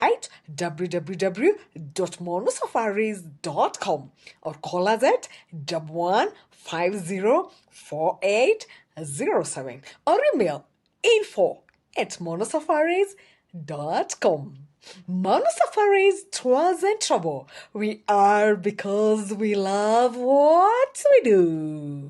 www.monosafaris.com or call us at 11504807 or email info@monosafaris.com. Mono Safaris, Tours and Trouble. We are because we love what we do.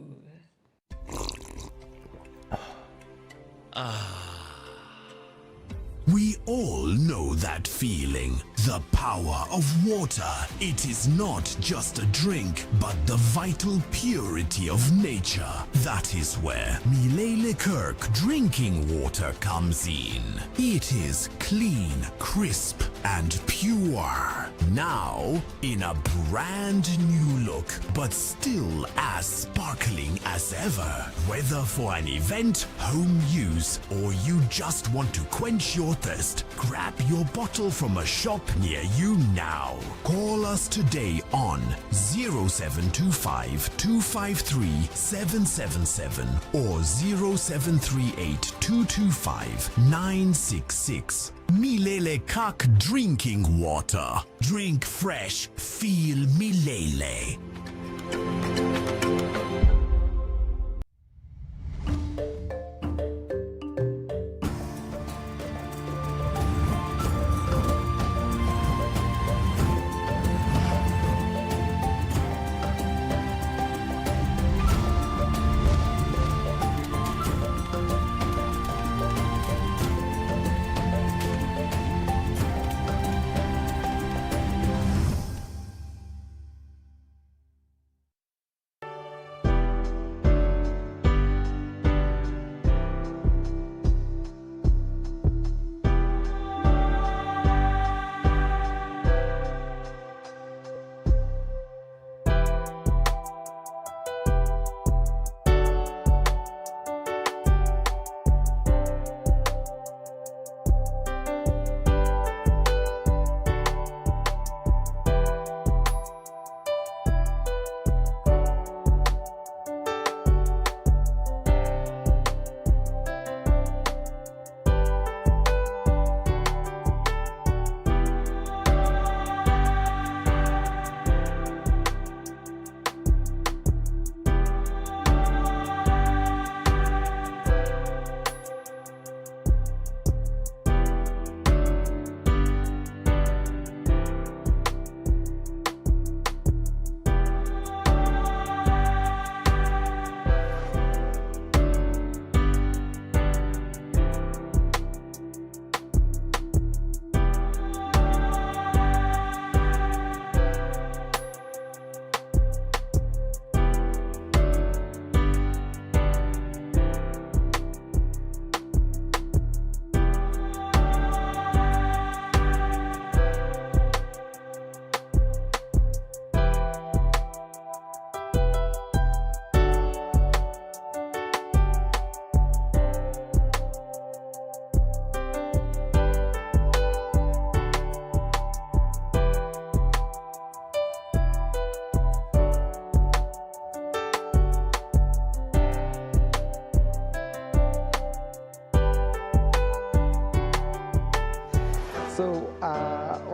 We all know that feeling, the power of water. It is not just a drink, but the vital purity of nature. That is where Milele Kirk drinking water comes in. It is clean, crisp, and pure. Now, in a brand new look, but still as sparkling as ever. Whether for an event, home use, or you just want to quench your thirst, grab your bottle from a shop near you now. Call us today on 0725 253 777 or 0738 225 966. Milele Kak drinking water. Drink fresh, feel Milele.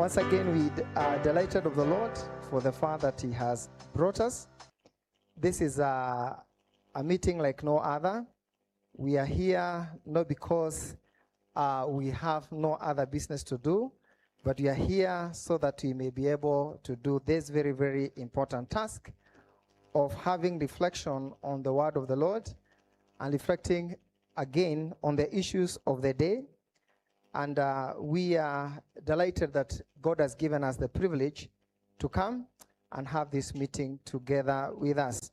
Once again, we are delighted of the Lord for the far that He has brought us. This is a meeting like no other. We are here not because we have no other business to do, but we are here so that we may be able to do this very, very important task of having reflection on the word of the Lord and reflecting again on the issues of the day. And we are delighted that God has given us the privilege to come and have this meeting together with us.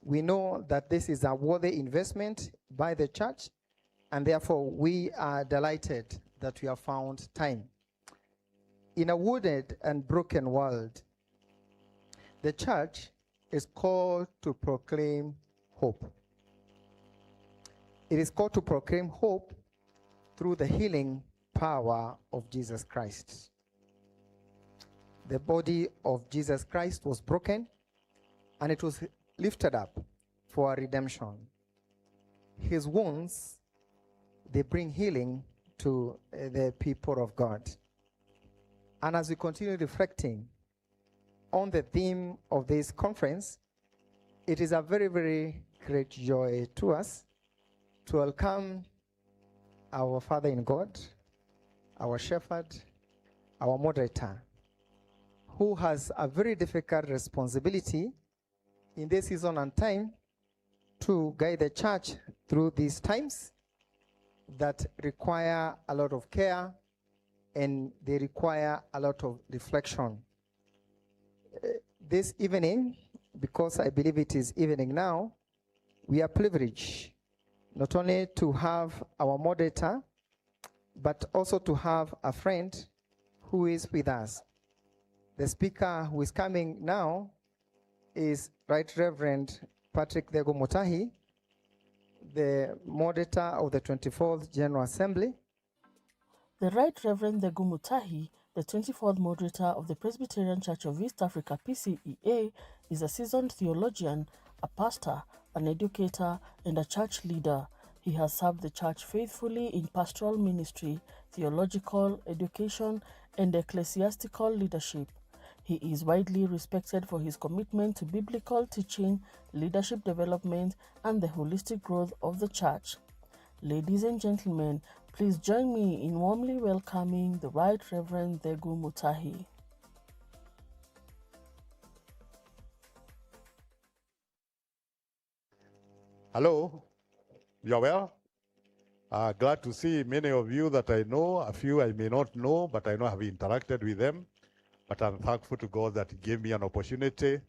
We know that this is a worthy investment by the church, and therefore we are delighted that we have found time. In a wounded and broken world, the church is called to proclaim hope. It is called to proclaim hope through the healing power of Jesus Christ. The body of Jesus Christ was broken, and it was lifted up for our redemption. His wounds, they bring healing to the people of God. And as we continue reflecting on the theme of this conference, it is a very, very great joy to us to welcome our Father in God, our shepherd, our moderator, who has a very difficult responsibility in this season and time to guide the church through these times that require a lot of care and they require a lot of reflection. This evening, because I believe it is evening now, we are privileged not only to have our moderator, but also to have a friend who is with us. The speaker who is coming now is Right Reverend Patrick Thegu Mutahi, the moderator of the 24th General Assembly. The Right Reverend Thegu Mutahi, the 24th moderator of the Presbyterian Church of East Africa PCEA, is a seasoned theologian, a pastor, an educator, and a church leader. He has served the church faithfully in pastoral ministry, theological, education, and ecclesiastical leadership. He is widely respected for his commitment to biblical teaching, leadership development, and the holistic growth of the church. Ladies and gentlemen, please join me in warmly welcoming the Right Reverend Thegu Mutahi. Hello, you are well? Glad to see many of you that I know, a few I may not know, but I know I have interacted with them. But I'm thankful to God that He gave me an opportunity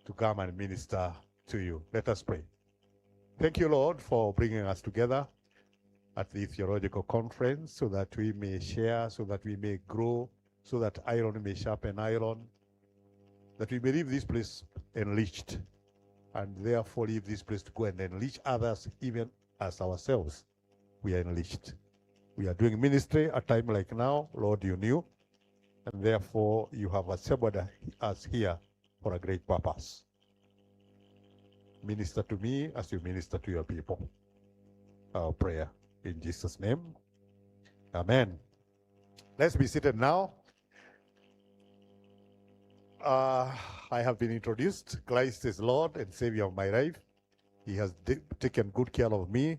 to come and minister to you. Let us pray. Thank you, Lord, for bringing us together at the Theological Conference so that we may share, so that we may grow, so that iron may sharpen iron, that we may leave this place enriched, and therefore leave this place to go and enrich others, even as ourselves we are enriched. We are doing ministry at a time like now, Lord, you knew, and therefore you have assembled us here for a great purpose. Minister to me as you minister to your people. Our prayer in Jesus' name. Amen. Let's be seated now. I have been introduced. Christ is Lord and Savior of my life. He has taken good care of me.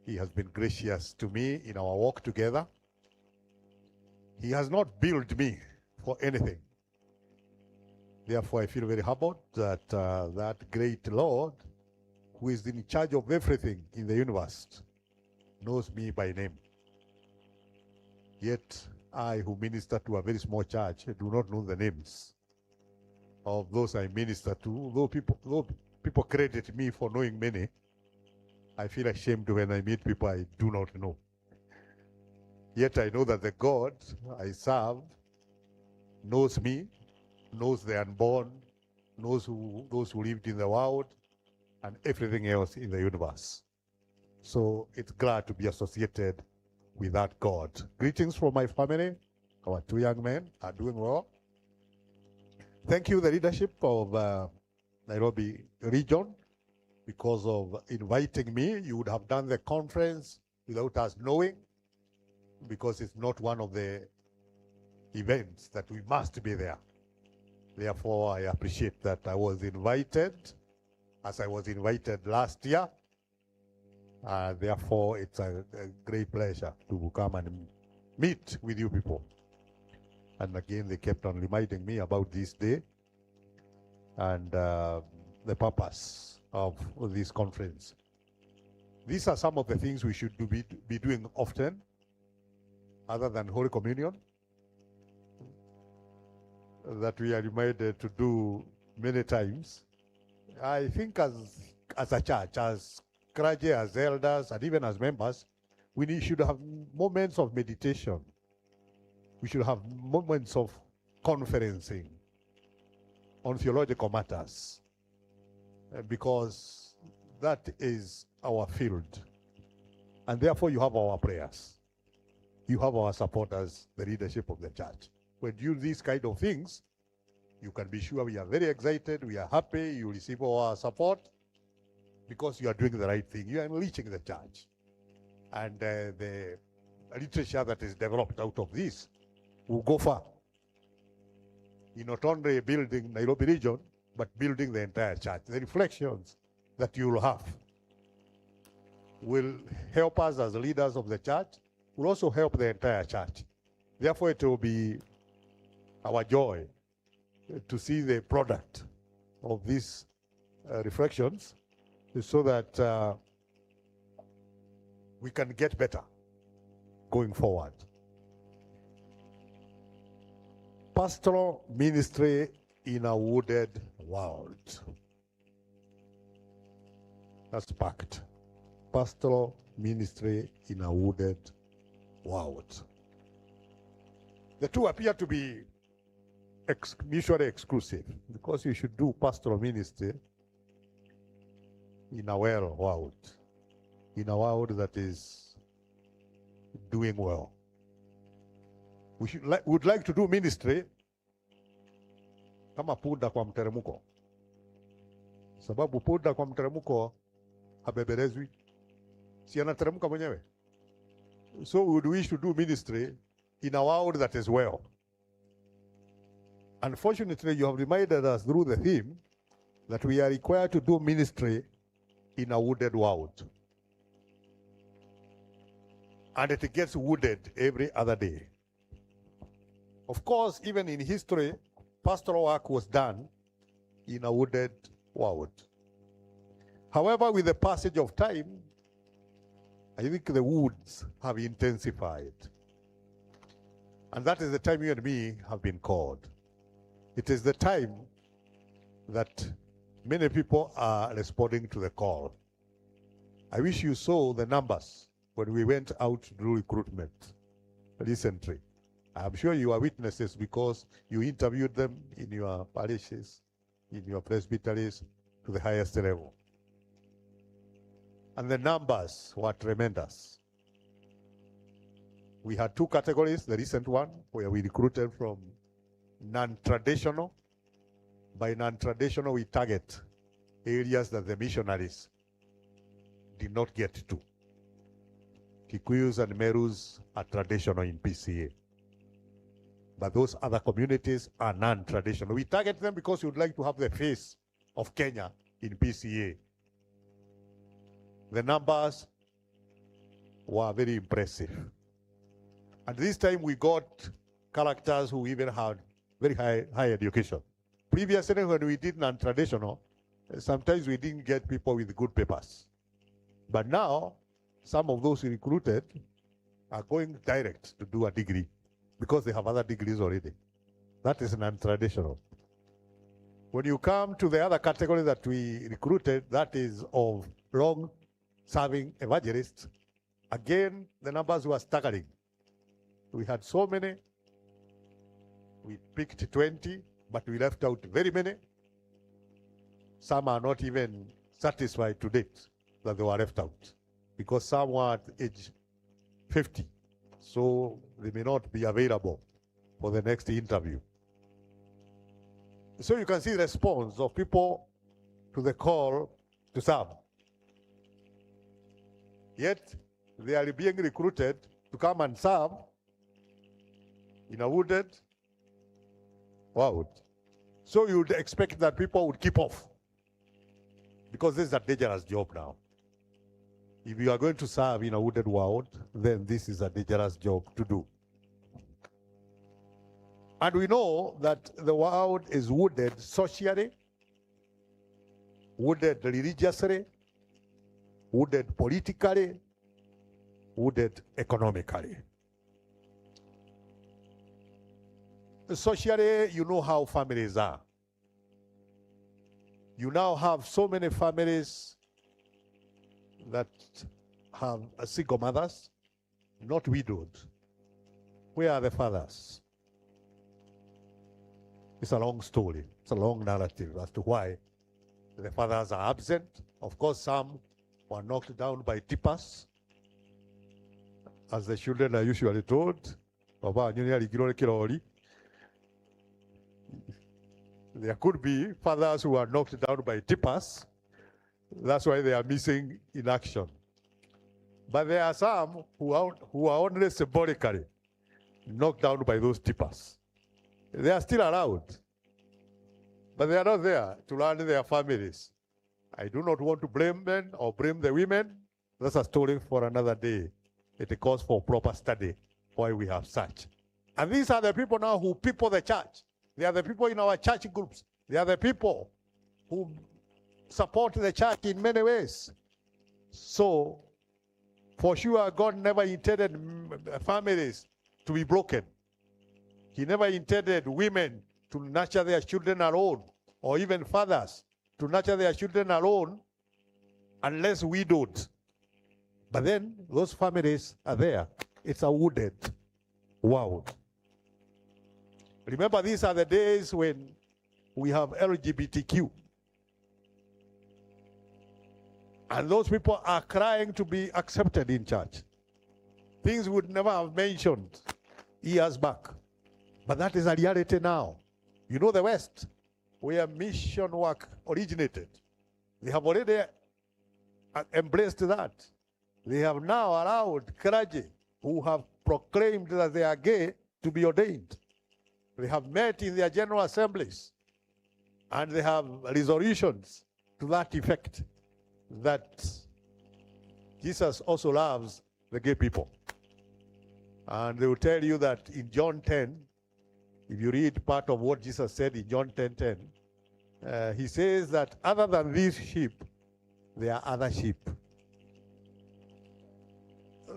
He has been gracious to me in our walk together. He has not billed me for anything. Therefore, I feel very humbled that that great Lord, who is in charge of everything in the universe, knows me by name. Yet, I, who minister to a very small church, do not know the names of those I minister to. Though people credit me for knowing many, I feel ashamed when I meet people I do not know. Yet I know that the God I serve knows me, knows the unborn, knows those who lived in the world, and everything else in the universe. So it's glad to be associated with that God. Greetings from my family. Our two young men are doing well. Thank you, the leadership of Nairobi region, because of inviting me. You would have done the conference without us knowing, because it's not one of the events that we must be there. Therefore, I appreciate that I was invited, as I was invited last year. Therefore, it's a great pleasure to come and meet with you people. And again, they kept on reminding me about this day and the purpose of this conference. These are some of the things we should be doing often, other than Holy Communion, that we are reminded to do many times. I think as a church, as clergy, as elders, and even as members, we should have moments of meditation. We should have moments of conferencing on theological matters, because that is our field. And therefore you have our prayers. You have our support as the leadership of the church. When you do these kind of things, you can be sure we are very excited, we are happy, you receive our support, because you are doing the right thing. You are enriching the church. And the literature that is developed out of this will go far in not only building Nairobi region, but building the entire church. The reflections that you will have will help us as leaders of the church, will also help the entire church. Therefore, it will be our joy to see the product of these reflections so that we can get better going forward. Pastoral ministry in a wooded world. That's packed. Pastoral ministry in a wooded world. The two appear to be mutually exclusive, because you should do pastoral ministry in a well world, in a world that is doing well. We would like to do ministry kama punda kwa mteremko, sababu punda kwa mteremko habebelezwi, si anateremka mwenyewe. So we would wish to do ministry in a world that is well. Unfortunately, you have reminded us through the theme that we are required to do ministry in a wooded world. And it gets wooded every other day. Of course, even in history, pastoral work was done in a wooded world. However, with the passage of time, I think the woods have intensified. And that is the time you and me have been called. It is the time that many people are responding to the call. I wish you saw the numbers when we went out to do recruitment recently. I'm sure you are witnesses because you interviewed them in your parishes, in your presbyteries to the highest level. And the numbers were tremendous. We had two categories, the recent one where we recruited from non-traditional. By non-traditional, we target areas that the missionaries did not get to. Kikuyus and Merus are traditional in PCA. But those other communities are non-traditional. We target them because we would like to have the face of Kenya in PCA. The numbers were very impressive. And this time we got characters who even had very high education. Previously, when we did non-traditional, sometimes we didn't get people with good papers. But now, some of those we recruited are going direct to do a degree because they have other degrees already. That is non-traditional. When you come to the other category that we recruited, that is of long-serving evangelists, again, the numbers were staggering. We had so many. We picked 20, but we left out very many. Some are not even satisfied to date that they were left out because some were at age 50. So they may not be available for the next interview. So you can see the response of people to the call to serve. Yet they are being recruited to come and serve in a wooded world. So you would expect that people would keep off because this is a dangerous job now. If you are going to serve in a wooded world, then this is a dangerous job to do. And we know that the world is wooded socially, wooded religiously, wooded politically, wooded economically. Socially, you know how families are. You now have so many families that have single mothers, not widowed. Where are the fathers? It's a long story. It's a long narrative as to why the fathers are absent. Of course, some were knocked down by tippers, as the children are usually told. There could be fathers who are knocked down by tippers. That's why they are missing in action. But there are some who are only symbolically knocked down by those tippers. They are still around. But they are not there to learn their families. I do not want to blame men or blame the women. That's a story for another day. It calls for proper study why we have such. And these are the people now who people the church. They are the people in our church groups. They are the people who support the church in many ways. So, for sure, God never intended families to be broken. He never intended women to nurture their children alone, or even fathers to nurture their children alone, unless we don't. But then those families are there. It's a wooded world. Remember, these are the days when we have LGBTQ. And those people are crying to be accepted in church. Things we would never have mentioned years back. But that is a reality now. You know the West, where mission work originated. They have already embraced that. They have now allowed clergy who have proclaimed that they are gay to be ordained. They have met in their general assemblies, and they have resolutions to that effect, that Jesus also loves the gay people. And they will tell you that in John 10, if you read part of what Jesus said in John 10:10, he says that other than these sheep, there are other sheep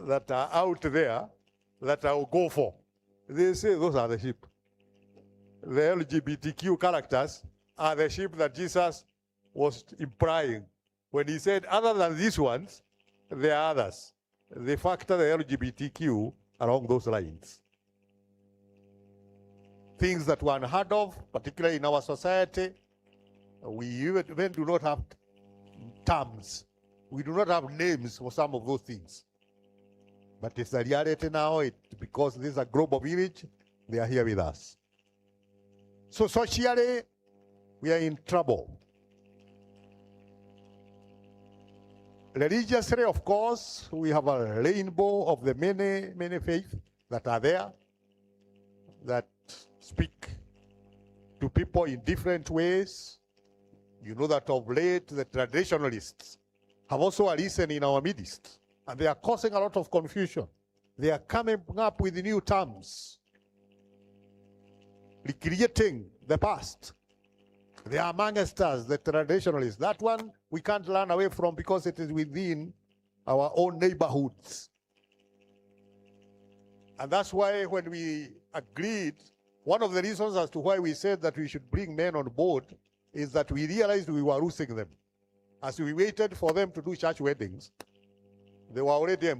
that are out there that I will go for. They say those are the sheep. The LGBTQ characters are the sheep that Jesus was implying when he said, other than these ones, there are others. They factor the LGBTQ along those lines. Things that were unheard of, particularly in our society. We even do not have terms. We do not have names for some of those things. But it's a reality now, because this is a global village, they are here with us. So socially, we are in trouble. Religiously, of course, we have a rainbow of the many, many faiths that are there, that speak to people in different ways. You know that of late, the traditionalists have also arisen in our midst, and they are causing a lot of confusion. They are coming up with new terms, recreating the past. They are amongst us, the traditionalists. That one we can't run away from because it is within our own neighborhoods. And that's why when we agreed, one of the reasons as to why we said that we should bring men on board is that we realized we were losing them. As we waited for them to do church weddings, they were already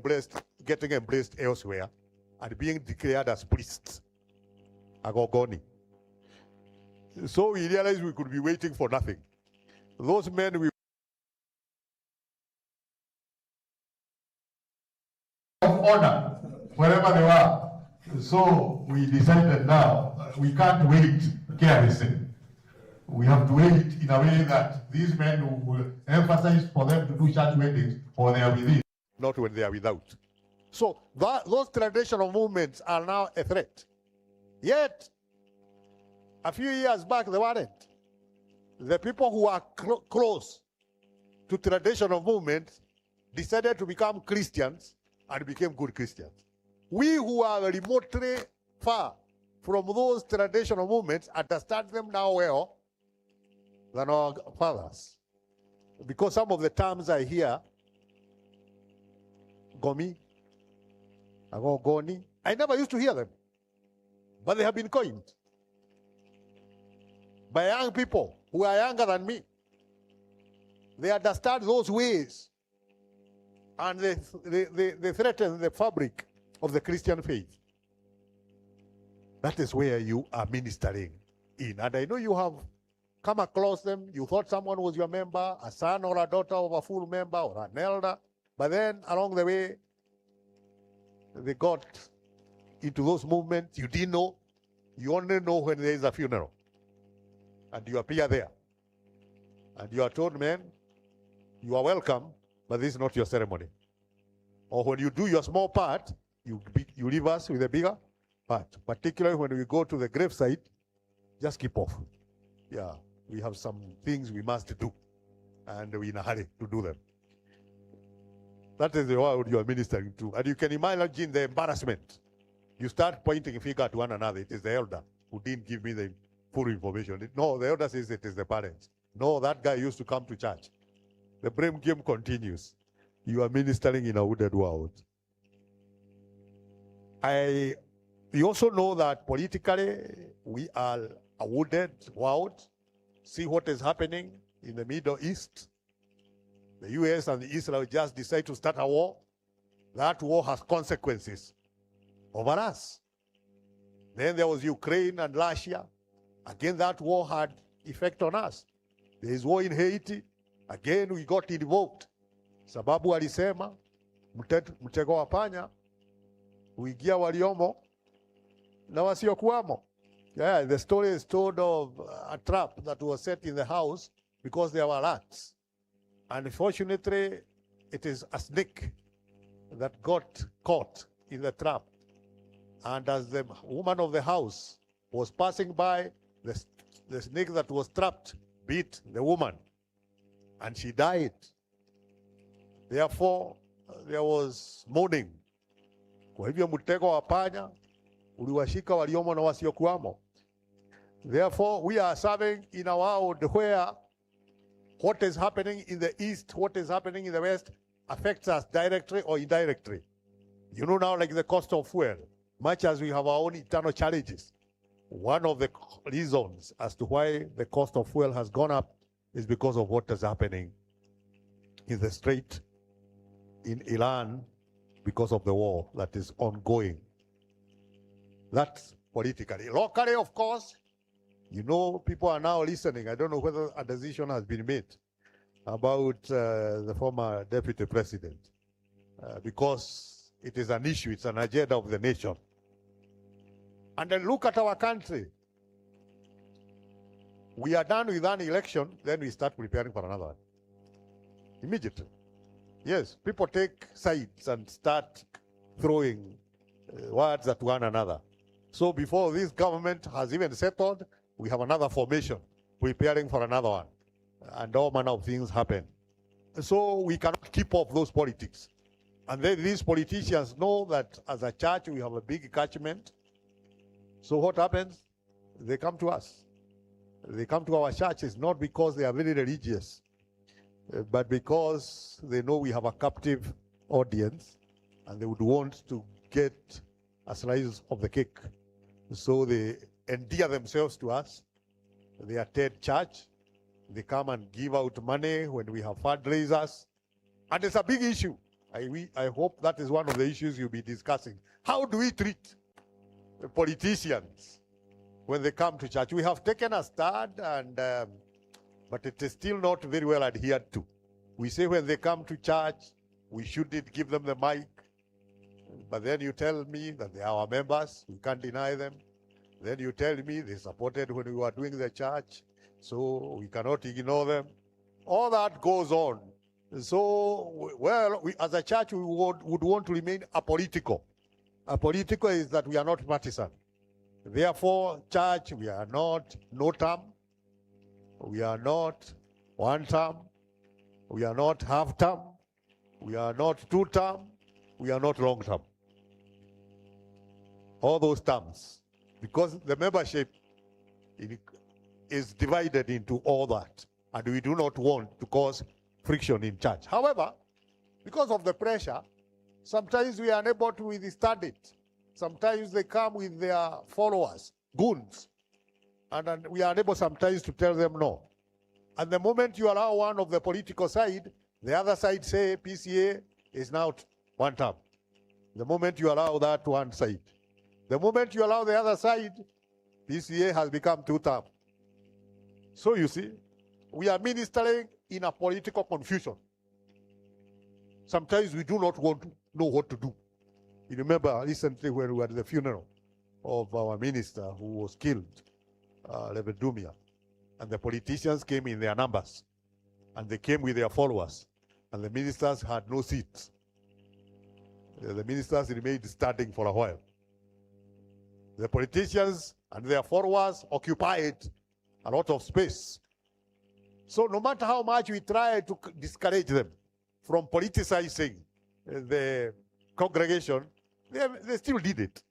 getting embraced elsewhere and being declared as priests, agogoni. So we realized we could be waiting for nothing. Those men we honor wherever they were. So we decided now we can't wait carelessly. We have to wait in a way that these men who will emphasize for them to do church weddings, or they are within, not when they are without. So those traditional movements are now a threat. Yet, a few years back, they weren't. The people who are close to traditional movements decided to become Christians and became good Christians. We who are remotely far from those traditional movements understand them now well than our fathers. Because some of the terms I hear, gomi, agogoni, I never used to hear them, but they have been coined by young people who are younger than me. They understand those ways, and they threaten the fabric of the Christian faith. That is where you are ministering in. And I know you have come across them. You thought someone was your member, a son or a daughter of a full member or an elder. But then along the way, they got into those movements you didn't know. You only know when there is a funeral. And you appear there. And you are told, man, you are welcome, but this is not your ceremony. Or when you do your small part, you leave us with a bigger part. Particularly when we go to the gravesite, just keep off. Yeah. we have some things we must do, and we're in a hurry to do them. That is the world you are ministering to. And you can imagine the embarrassment. You start pointing a finger at one another. It is the elder who didn't give me the full information. No, the elder says it is the parents. No, that guy used to come to church. The blame game continues. You are ministering in a wooded world. You also know that politically we are a wooded world. See what is happening in the Middle East. The US and Israel just decide to start a war. That war has consequences over us. Then there was Ukraine and Russia. Again, that war had effect on us. There is war in Haiti. Again, we got involved. Sababu alisema, mtego wa panya, uingia waliomo na wasiokuwamo. Yeah, the story is told of a trap that was set in the house because there were rats. Unfortunately, it is a snake that got caught in the trap. And as the woman of the house was passing by, the snake that was trapped bit the woman, and she died. Therefore, there was mourning. Kwa hivyo mtego wa panya uliwashika waliomo na wasiokuwamo. Therefore, we are serving in a world where what is happening in the East, what is happening in the West affects us directly or indirectly. You know now, like the cost of fuel, much as we have our own internal challenges, one of the reasons as to why the cost of fuel has gone up is because of what is happening in the Strait, in Iran, because of the war that is ongoing. That's politically. Locally, of course, you know, people are now listening. I don't know whether a decision has been made about the former deputy president, because it is an issue, it's an agenda of the nation. And then look at our country. We are done with an election, then we start preparing for another one. Immediately. Yes, people take sides and start throwing words at one another. So before this government has even settled, we have another formation, preparing for another one. And all manner of things happen. So we cannot keep up those politics. And then these politicians know that as a church, we have a big catchment. So what happens? They come to us. They come to our churches not because they are very religious, but because they know we have a captive audience and they would want to get a slice of the cake. So they endear themselves to us. They attend church. They come and give out money when we have fundraisers. And it's a big issue. I hope that is one of the issues you'll be discussing. How do we treat the politicians when they come to church? We have taken a stand, but it is still not very well adhered to. We say when they come to church, we shouldn't give them the mic. But then you tell me that they are our members. We can't deny them. Then you tell me they supported when we were doing the church, so we cannot ignore them. All that goes on. So, well, as a church, we would want to remain apolitical. Apolitical is that we are not partisan. Therefore, church, we are not no term. We are not one term. We are not half term. We are not two term. We are not long term. All those terms. Because the membership is divided into all that. And we do not want to cause friction in church. However, because of the pressure, sometimes we are unable to withstand it. Sometimes they come with their followers, goons. And we are unable sometimes to tell them no. And the moment you allow one of the political side, the other side say PCA is now one term. The moment you allow that one side. The moment you allow the other side, PCA has become two term. So you see, we are ministering in a political confusion. Sometimes we do not want to know what to do. You remember recently when we were at the funeral of our minister who was killed, Reverend Dumia, and the politicians came in their numbers, and they came with their followers, and the ministers had no seats. The ministers remained standing for a while. The politicians and their followers occupied a lot of space So no matter how much we try to discourage them from politicizing the congregation, they still did it.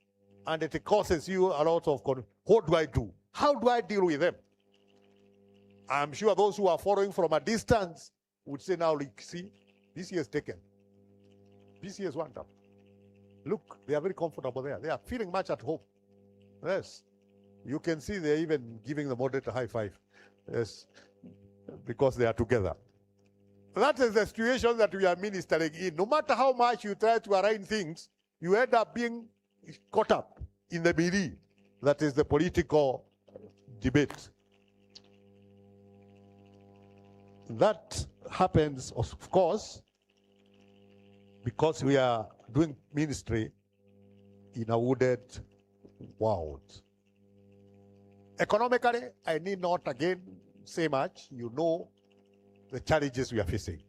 And it causes you a lot of, what do I do? How do I deal with them? I'm sure those who are following from a distance would say, now, look, see, this year is taken. This year is wound up. Look, they are very comfortable there. They are feeling much at home. Yes. You can see they're even giving the moderator a high five. Yes. Because they are together. That is the situation that we are ministering in. No matter how much you try to arrange things, you end up being caught up in the melee. That is the political debate. That happens, of course, because we are doing ministry in a wooded world. Economically, I need not again say much. You know the challenges we are facing.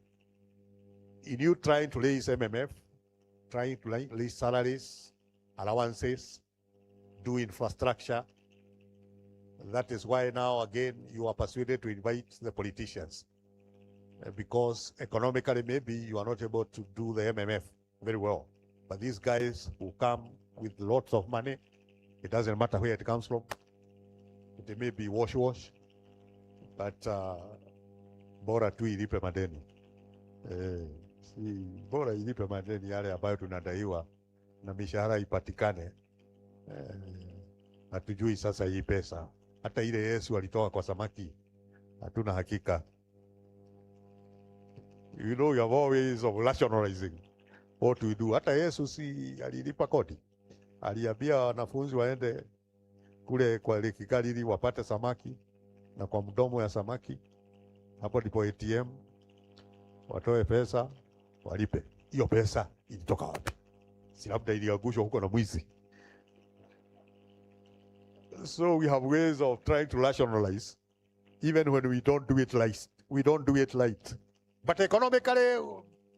In you trying to raise MMF, trying to raise salaries, allowances, do infrastructure. That is why now again you are persuaded to invite the politicians. Because economically maybe you are not able to do the MMF very well. But these guys who come with lots of money, it doesn't matter where it comes from. It may be wash, but bora tu ilipe madeni. Bora ilipe madeni yale ambayo tunadaiwa na mishahara ipatikane. Hatujui sasa hii pesa. Hata ile Yesu alitoa kwa samaki, hatuna hakika. You know, you have always of rationalizing what we do. Hata Yesu si alilipa kodi. Aliambia wanafunzi waende kule kwa Lake Galili wapate samaki, na kwa mdomo ya samaki hapo ndipo ATM watoe pesa walipe. Hiyo pesa ilitoka wapi? Si labda iliangushwa huko na mwizi. So we have ways of trying to rationalize even when we don't do it right. We don't do it right. But economically,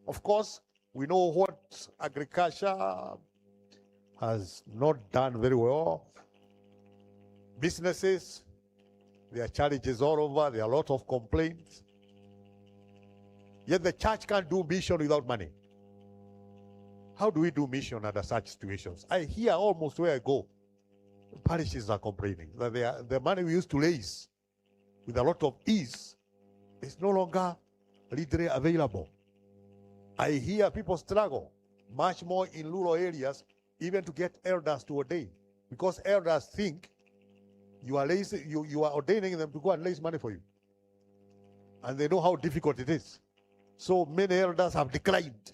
of course, we know what agriculture has not done very well. Businesses, there are challenges all over. There are a lot of complaints. Yet the church can't do mission without money. How do we do mission under such situations? I hear almost where I go, parishes are complaining that the money we used to raise with a lot of ease is no longer readily available. I hear people struggle much more in rural areas even to get elders to ordain, because elders think you are ordaining them to go and raise money for you. And they know how difficult it is. So many elders have declined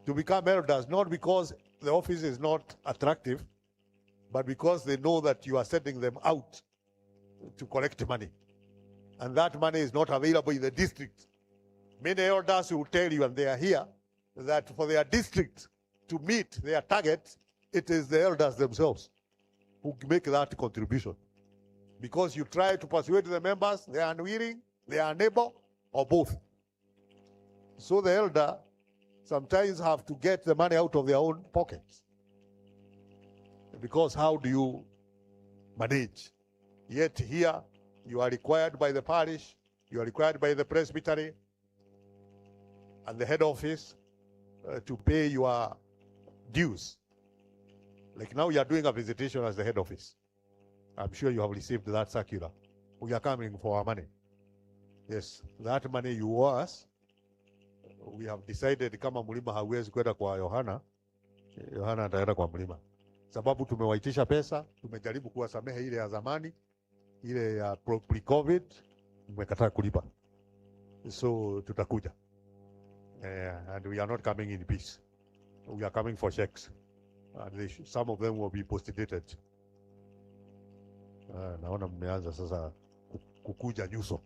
to become elders, not because the office is not attractive, but because they know that you are sending them out to collect money. And that money is not available in the district. Many elders will tell you, and they are here, that for their district to meet their target, it is the elders themselves who make that contribution. Because you try to persuade the members, they are unwilling, they are unable, or both. So the elder sometimes have to get the money out of their own pockets. Because how do you manage? Yet here, you are required by the parish, you are required by the presbytery and the head office to pay your dues. Like now you are doing a visitation as the head office. I'm sure you have received that circular. We are coming for our money. Yes, that money you owe us. We have decided kama mlima hawezi kwenda kwa Yohana, Yohana ataenda kwa mlima. Sababu tumewaitisha pesa, tumejaribu kuwasamehe ile ya zamani, ile ya pre-COVID, mmekataa kulipa. So tutakuja. And we are not coming in peace. We are coming for checks. And some of them will be post-dated. Naona mmeanza sasa kukuja nyuso.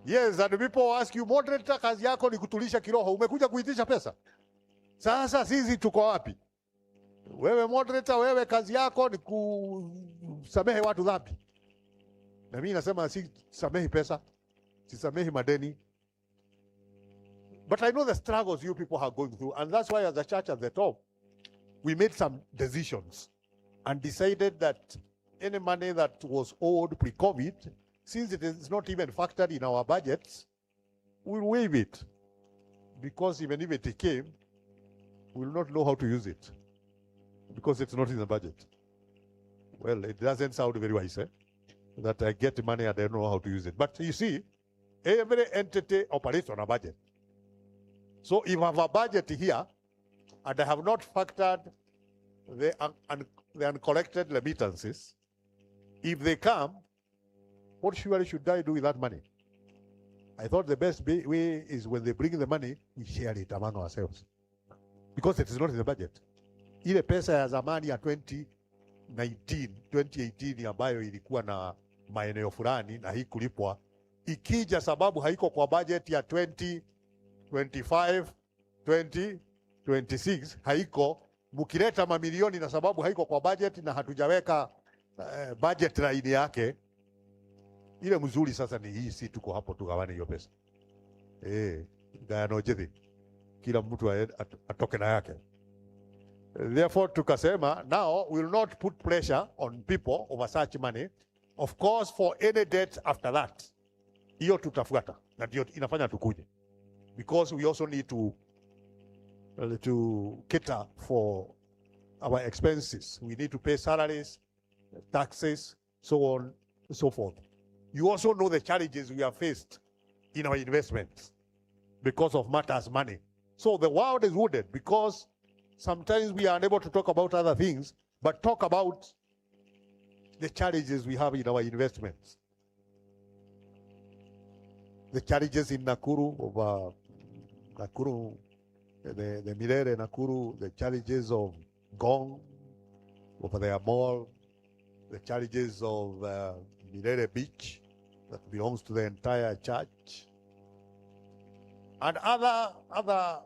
Yes, and people ask you, moderator, kazi yako ni kutulisha kiroho, umekuja kuitisha pesa. Sasa sisi tuko wapi? Wewe moderator, wewe kazi yako ni kusamehe watu dhambi. Na mimi nasema si samehi pesa, si samehi madeni. But I know the struggles you people are going through, and that's why as a church at the top, we made some decisions and decided that any money that was owed pre-COVID, since it is not even factored in our budgets, we'll waive it. Because even if it came, we'll not know how to use it. Because it's not in the budget. Well, it doesn't sound very wise, that I get money and I don't know how to use it. But you see, every entity operates on a budget. So if I have a budget here, and I have not factored the uncollected remittances, if they come, what surely should I do with that money? I thought the best way is when they bring the money, we share it among ourselves. Because it is not in the budget. Ile pesa ya zamani ya 2018 ambayo ilikuwa na maeneo fulani na hii kulipwa, ikija sababu haiko kwa budget ya 2025, 2026, haiko, mukileta mamilioni na sababu haiko kwa budget na hatujaweka budget line yake, ile mzuri sasa ni hii, si tuko hapo tugawane hiyo pesa. Gayanojethi, kila mtu atoke na yake. Therefore, tukasema, now we will not put pressure on people over such money. Of course, for any debt after that, hiyo tutafuata. Na ndio inafanya tukuje. Because we also need to cater for our expenses. We need to pay salaries, taxes, so on, so forth. You also know the challenges we have faced in our investments because of matters money. So the world is wounded because sometimes we are unable to talk about other things, but talk about the challenges we have in our investments. The challenges in Nakuru, over Nakuru, the Mirere Nakuru, the challenges of Gong, over their mall, the challenges of Mirere Beach, that belongs to the entire church, and other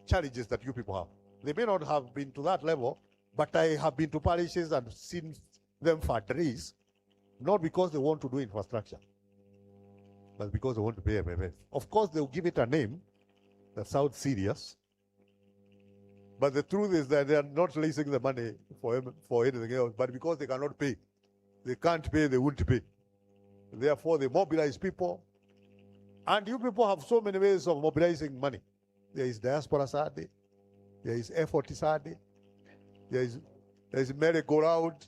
challenges that you people have. They may not have been to that level, but I have been to parishes and seen them fundraise, not because they want to do infrastructure, but because they want to pay MFF. Of course, they'll give it a name that sounds serious, but the truth is that they are not raising the money for anything else, but because they cannot pay. They can't pay, they won't pay. Therefore, they mobilize people. And you people have so many ways of mobilizing money. There is diaspora Saturday. There is effort Saturday. There is merry-go-round.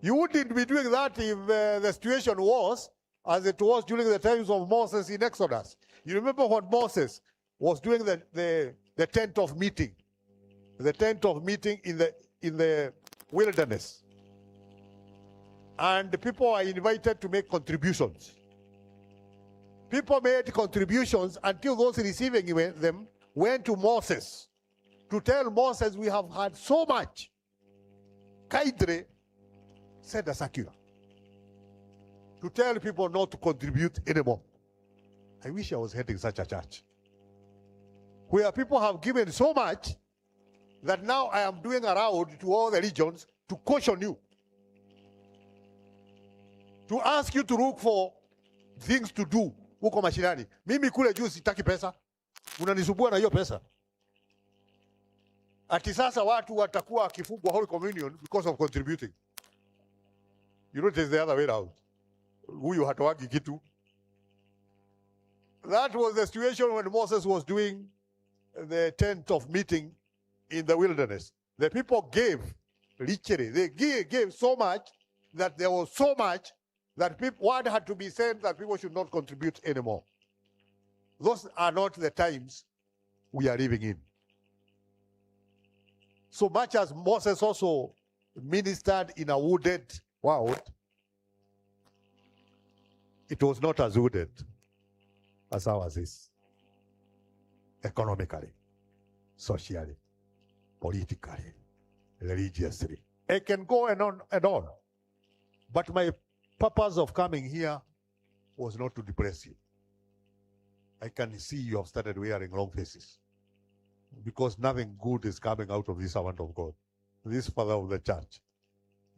You wouldn't be doing that if the situation was as it was during the times of Moses in Exodus. You remember when Moses was doing the tent of meeting. The tent of meeting in the wilderness. And the people are invited to make contributions. People made contributions until those receiving them went to Moses to tell Moses, we have had so much. Kaidre said a sakura to tell people not to contribute anymore. I wish I was heading such a church where people have given so much that now I am doing a round to all the regions to caution you, to ask you to look for things to do huko mashinani. Mimi kule juu sitaki pesa. Unanisumbua na hiyo pesa. Ati sasa watu watakuwa wakifungwa Holy Communion because of contributing. You know, it is the other way around. Huyu hatoagi kitu. That was the situation when Moses was doing the tent of meeting in the wilderness. The people gave, literally, they gave so much that there was so much that word had to be said that people should not contribute anymore. Those are not the times we are living in. So much as Moses also ministered in a wooded world, it was not as wooded as ours is. Economically, socially, politically, religiously. I can go and on and on. But my purpose of coming here was not to depress you. I can see you have started wearing long faces because nothing good is coming out of this servant of God. This father of the church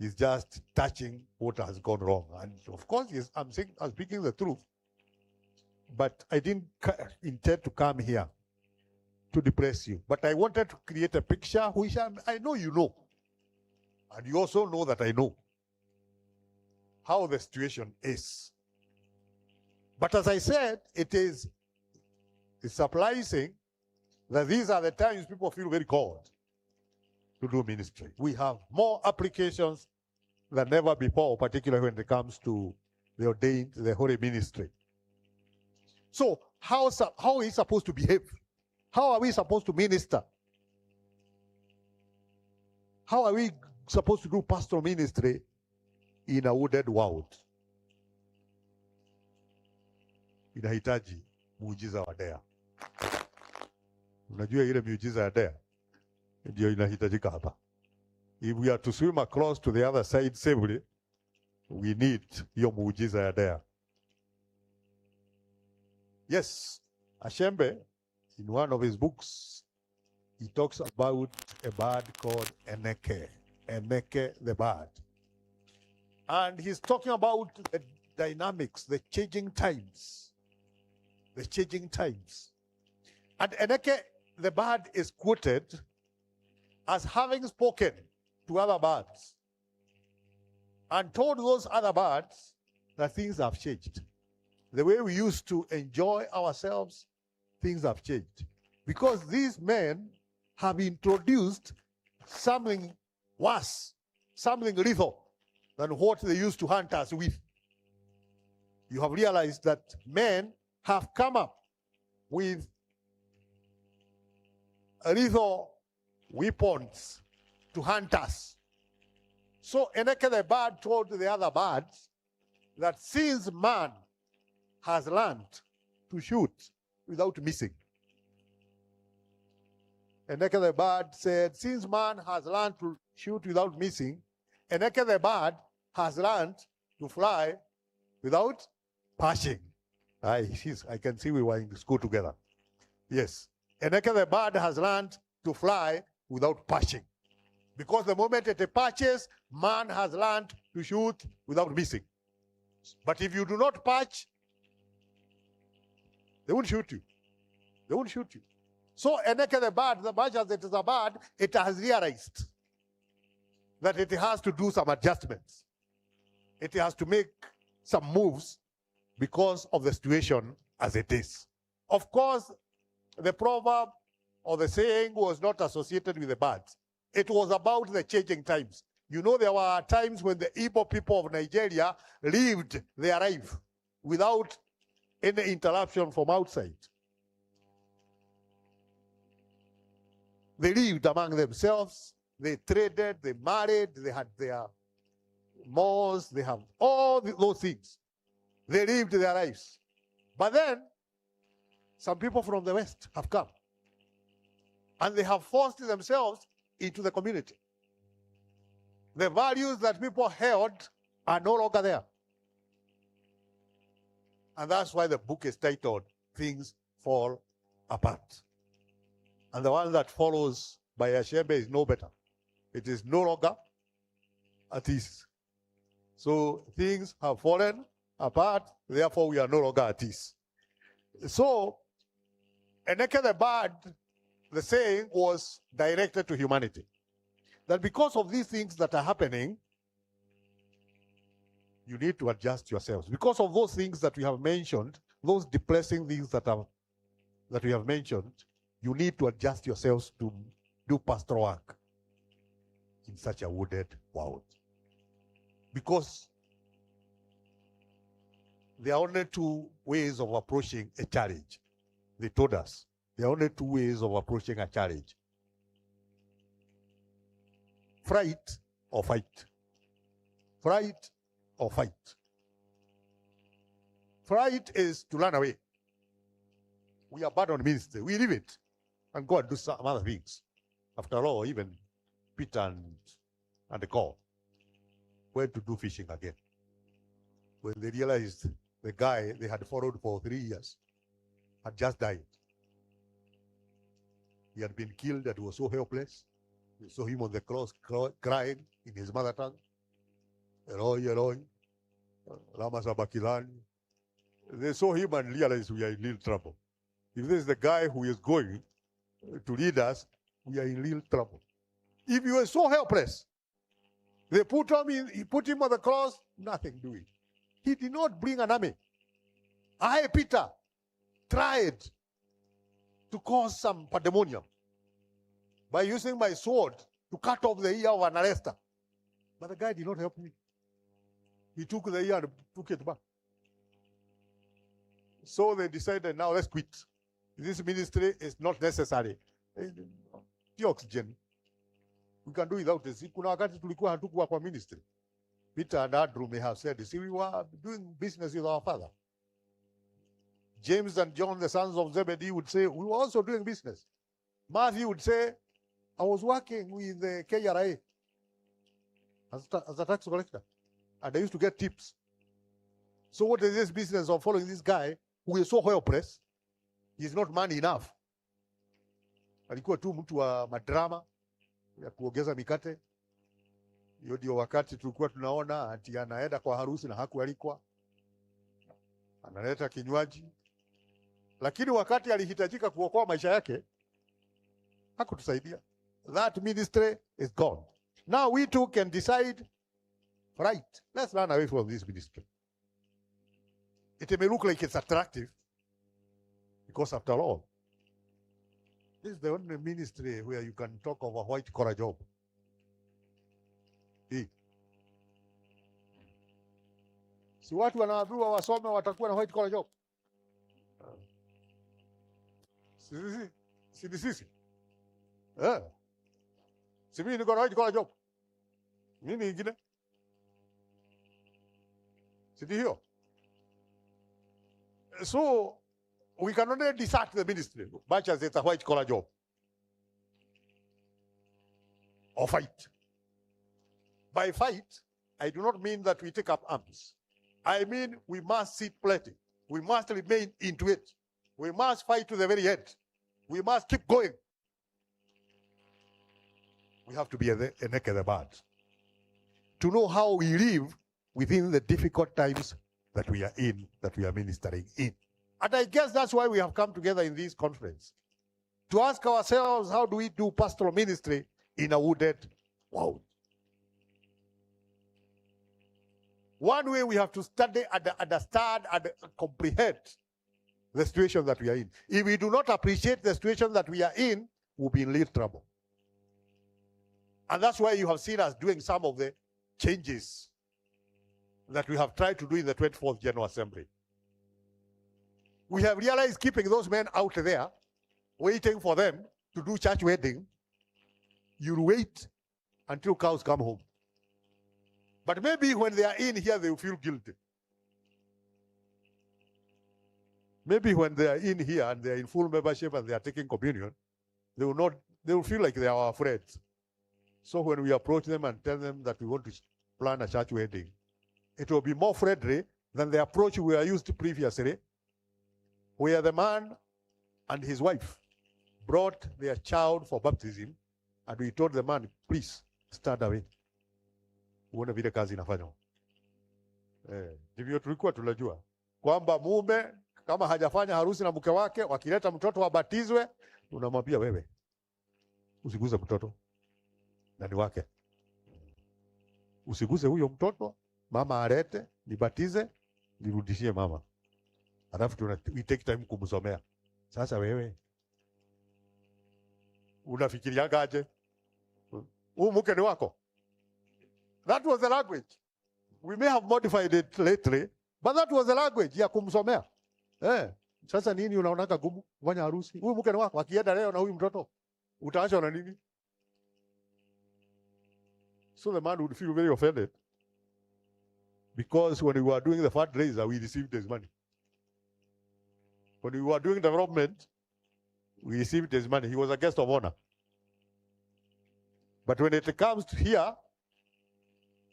is just touching what has gone wrong. And of course, yes, I'm speaking the truth, but I didn't intend to come here to depress you. But I wanted to create a picture which I know you know. And you also know that I know how the situation is. But as I said, it's surprising that these are the times people feel very called to do ministry. We have more applications than ever before, particularly when it comes to the ordained, the holy ministry. So how are we supposed to behave? How are we supposed to minister? How are we supposed to do pastoral ministry in a wooded world? Inahitaji muujiza wa Dea. Unajua ile miujiza ya Dea ndio inahitajika hapa. If we are to swim across to the other side safely, we need hiyo muujiza ya Dea. Yes, Ashembe, in one of his books, he talks about a bird called Eneke the bird. And he's talking about the dynamics, the changing times. The changing times. And Eneke the bird is quoted as having spoken to other birds and told those other birds that things have changed. The way we used to enjoy ourselves, things have changed. Because these men have introduced something worse, something lethal than what they used to hunt us with. You have realized that men have come up with lethal weapons to hunt us. So Eneke the bird told the other birds that since man has learned to shoot without missing, Eneke the bird said, since man has learned to shoot without missing, Eneke the bird has learned to fly without perching. I can see we were in school together. Yes. Eneke the bird has learned to fly without perching. Because the moment it perches, man has learned to shoot without missing. But if you do not perch, they won't shoot you. They won't shoot you. So Eneke the bird, as much as it is a bird, it has realized that it has to do some adjustments. It has to make some moves because of the situation as it is. Of course, the proverb or the saying was not associated with the birds. It was about the changing times. You know, there were times when the Igbo people of Nigeria lived their life without any interruption from outside. They lived among themselves, they traded, they married, they had their malls, they have all those things. They lived their lives. But then, some people from the West have come. And they have forced themselves into the community. The values that people held are no longer there. And that's why the book is titled, Things Fall Apart. And the one that follows by Ashembe is no better. It is no longer at ease. So things have fallen apart, therefore we are no longer at ease. So, Eneke the bird, the saying was directed to humanity. That because of these things that are happening, you need to adjust yourselves. Because of those things that we have mentioned, those depressing things that we have mentioned, you need to adjust yourselves to do pastoral work in such a wooded world. Because there are only two ways of approaching a challenge. They told us there are only two ways of approaching a challenge: fright or fight. Fright or fight. Fright is to run away. We abandon ministry. We leave it and go and do some other things. After all, even Peter and the call went to do fishing again. When they realized the guy they had followed for 3 years had just died. He had been killed and was so helpless. They saw him on the cross crying in his mother tongue. Eloi, Eloi, lama sabachthani. They saw him and realized we are in little trouble. If this is the guy who is going to lead us, we are in little trouble. If you are so helpless, They put him on the cross, nothing doing. He did not bring an army. I, Peter, tried to cause some pandemonium by using my sword to cut off the ear of an arrester. But the guy did not help me. He took the ear and took it back. So they decided, now let's quit. This ministry is not necessary. The oxygen. We can do without this. Kuna wakati tulikuwa hatukuwa kwa ministry. Peter and Andrew may have said, see, we were doing business with our father. James and John, the sons of Zebedee, would say, we were also doing business. Matthew would say, I was working with the KRA as a tax collector, and I used to get tips. So what is this business of following this guy who is so helpless? He's not man enough. Alikuwa tu mtu wa madrama ya kuongeza mikate. Hiyo ndio wakati tulikuwa tunaona ati anaenda kwa harusi na hakualikwa, analeta kinywaji, lakini wakati alihitajika kuokoa maisha yake hakutusaidia. That ministry is gone. Now we too can decide, right, let's run away from this ministry. It may look like it's attractive, because after all, this is the only ministry where you can talk of a white collar job. Si watu wanaambiwa wasome watakuwa na white collar job. Sisi. Si mimi niko na white collar job. Nini ingine? Si hiyo. So we can only desert the ministry, much as it's a white collar job. Or fight. By fight, I do not mean that we take up arms. I mean we must sit plenty. We must remain into it. We must fight to the very end. We must keep going. We have to be a neck of the bud to know how we live within the difficult times that we are in, that we are ministering in. And I guess that's why we have come together in this conference, to ask ourselves, how do we do pastoral ministry in a wooded world? One way we have to study and understand and comprehend the situation that we are in. If we do not appreciate the situation that we are in, we'll be in little trouble. And that's why you have seen us doing some of the changes that we have tried to do in the 24th General Assembly. We have realized keeping those men out there, waiting for them to do church wedding, you'll wait until cows come home. But maybe when they are in here, they will feel guilty. Maybe when they are in here and they are in full membership and they are taking communion, they will feel like they are our friends. So when we approach them and tell them that we want to plan a church wedding, it will be more friendly than the approach we were used to previously, where the man and his wife brought their child for baptism, and we told the man, please stand away. Uone vile kazi inafanywa. Ndivyo tulikuwa tunajua kwamba mume kama hajafanya harusi na mke wake, wakileta mtoto wabatizwe, unamwambia wewe usiguze mtoto na ni wake. Usiguze huyo mtoto, mama alete, nibatize, nirudishie mama. Alafu we take time kumsomea. Sasa wewe unafikiriaga aje? Huyu mke ni wako? That was the language. We may have modified it lately, but that was the language ya kumsomea. Sasa nini unaonaka gumu kufanya harusi? Huyu mke ni wako, akienda leo na huyu mtoto, utaachwa na nini? So the man would feel very offended, because when we were doing the fundraiser, we received his money. When we were doing development, we received his money. He was a guest of honor. But when it comes to here,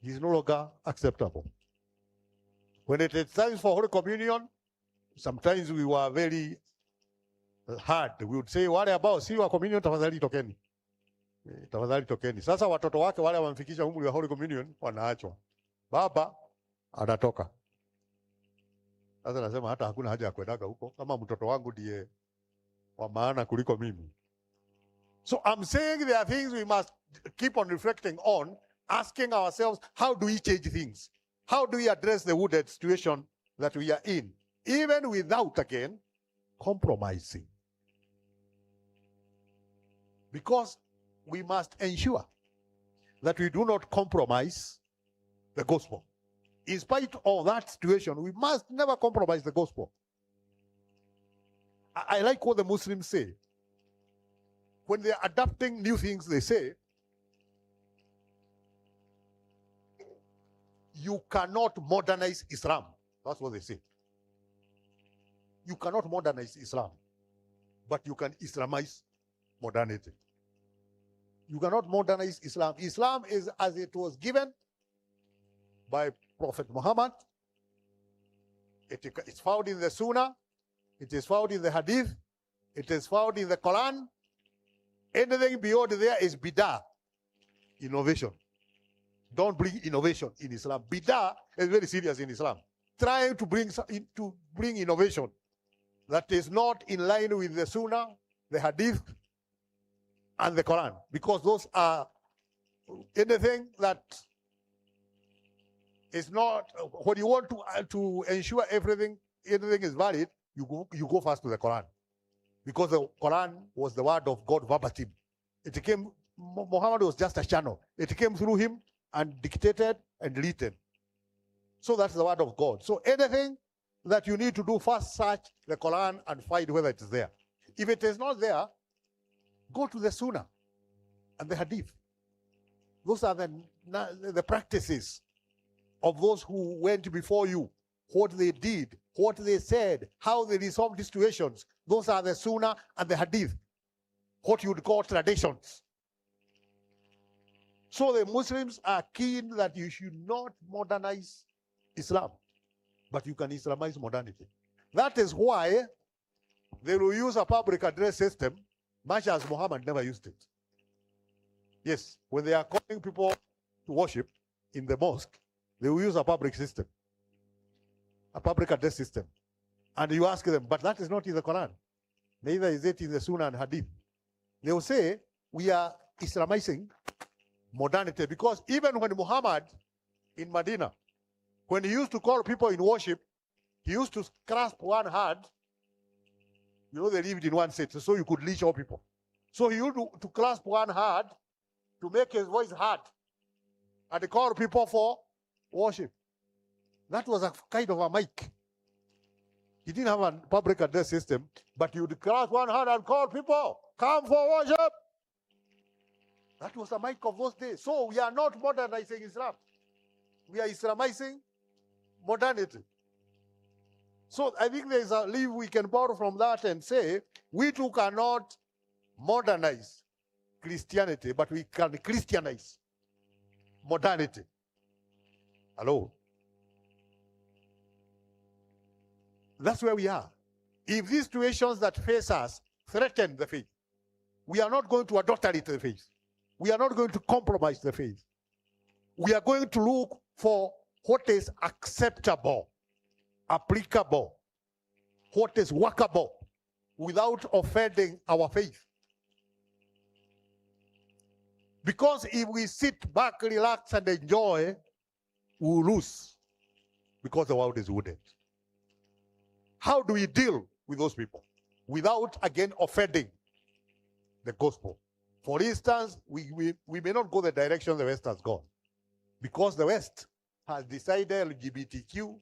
he's no longer acceptable. When it is time for Holy Communion, sometimes we were very hard. We would say, wale ambao si wa communion, tafadhali tokeni. Tafadhali tokeni. Sasa watoto wake wale wamfikisha umri wa Holy Communion wanaachwa. Baba anatoka. Sasa nasema hata hakuna haja ya kwendaga huko kama mtoto wangu ndiye wa maana kuliko mimi. So I'm saying there are things we must keep on reflecting on asking ourselves, how do we change things? How do we address the wounded situation that we are in, even without, again, compromising? Because we must ensure that we do not compromise the gospel. In spite of that situation, we must never compromise the gospel. I like what the Muslims say. When they're adapting new things, they say, you cannot modernize Islam. That's what they say. You cannot modernize Islam, but you can Islamize modernity. You cannot modernize Islam. Islam is as it was given by Prophet Muhammad. It's found in the Sunnah. It is found in the Hadith. It is found in the Quran. Anything beyond there is bidah, innovation. Don't bring innovation in Islam. Bidah is very serious in Islam. Trying to bring innovation that is not in line with the Sunnah, the Hadith, and the Quran, because those are anything that is not. When you want to ensure everything is valid, you go first to the Quran, because the Quran was the word of God verbatim. It came. Muhammad was just a channel. It came through him and dictated and written. So that's the word of God. So anything that you need to do, first search the Quran and find whether it is there. If it is not there, go to the Sunnah and the Hadith. Those are the practices of those who went before you, what they did, what they said, how they resolved situations. Those are the Sunnah and the Hadith, what you would call traditions. So the Muslims are keen that you should not modernize Islam, but you can Islamize modernity. That is why they will use a public address system, much as Muhammad never used it. Yes, when they are calling people to worship in the mosque, they will use a public system, a public address system. And you ask them, but that is not in the Quran. Neither is it in the Sunnah and Hadith. They will say, we are Islamizing modernity, because even when Muhammad in Medina, when he used to call people in worship, he used to clasp one hand. You know, they lived in one city, so you could reach all people. So he used to clasp one hand to make his voice heard and call people for worship. That was a kind of a mic. He didn't have a public address system, but he would clasp one hand and call people, come for worship. That was the mic of those days. So we are not modernizing Islam. We are Islamizing modernity. So I think there is a leaf we can borrow from that and say, we too cannot modernize Christianity, but we can Christianize modernity. Hello? That's where we are. If these situations that face us threaten the faith, we are not going to adulterate the faith. We are not going to compromise the faith. We are going to look for what is acceptable, applicable, what is workable, without offending our faith. Because if we sit back, relax, and enjoy, we will lose, because the world is wounded. How do we deal with those people without, again, offending the gospel? For instance, we may not go the direction the West has gone, because the West has decided LGBTQ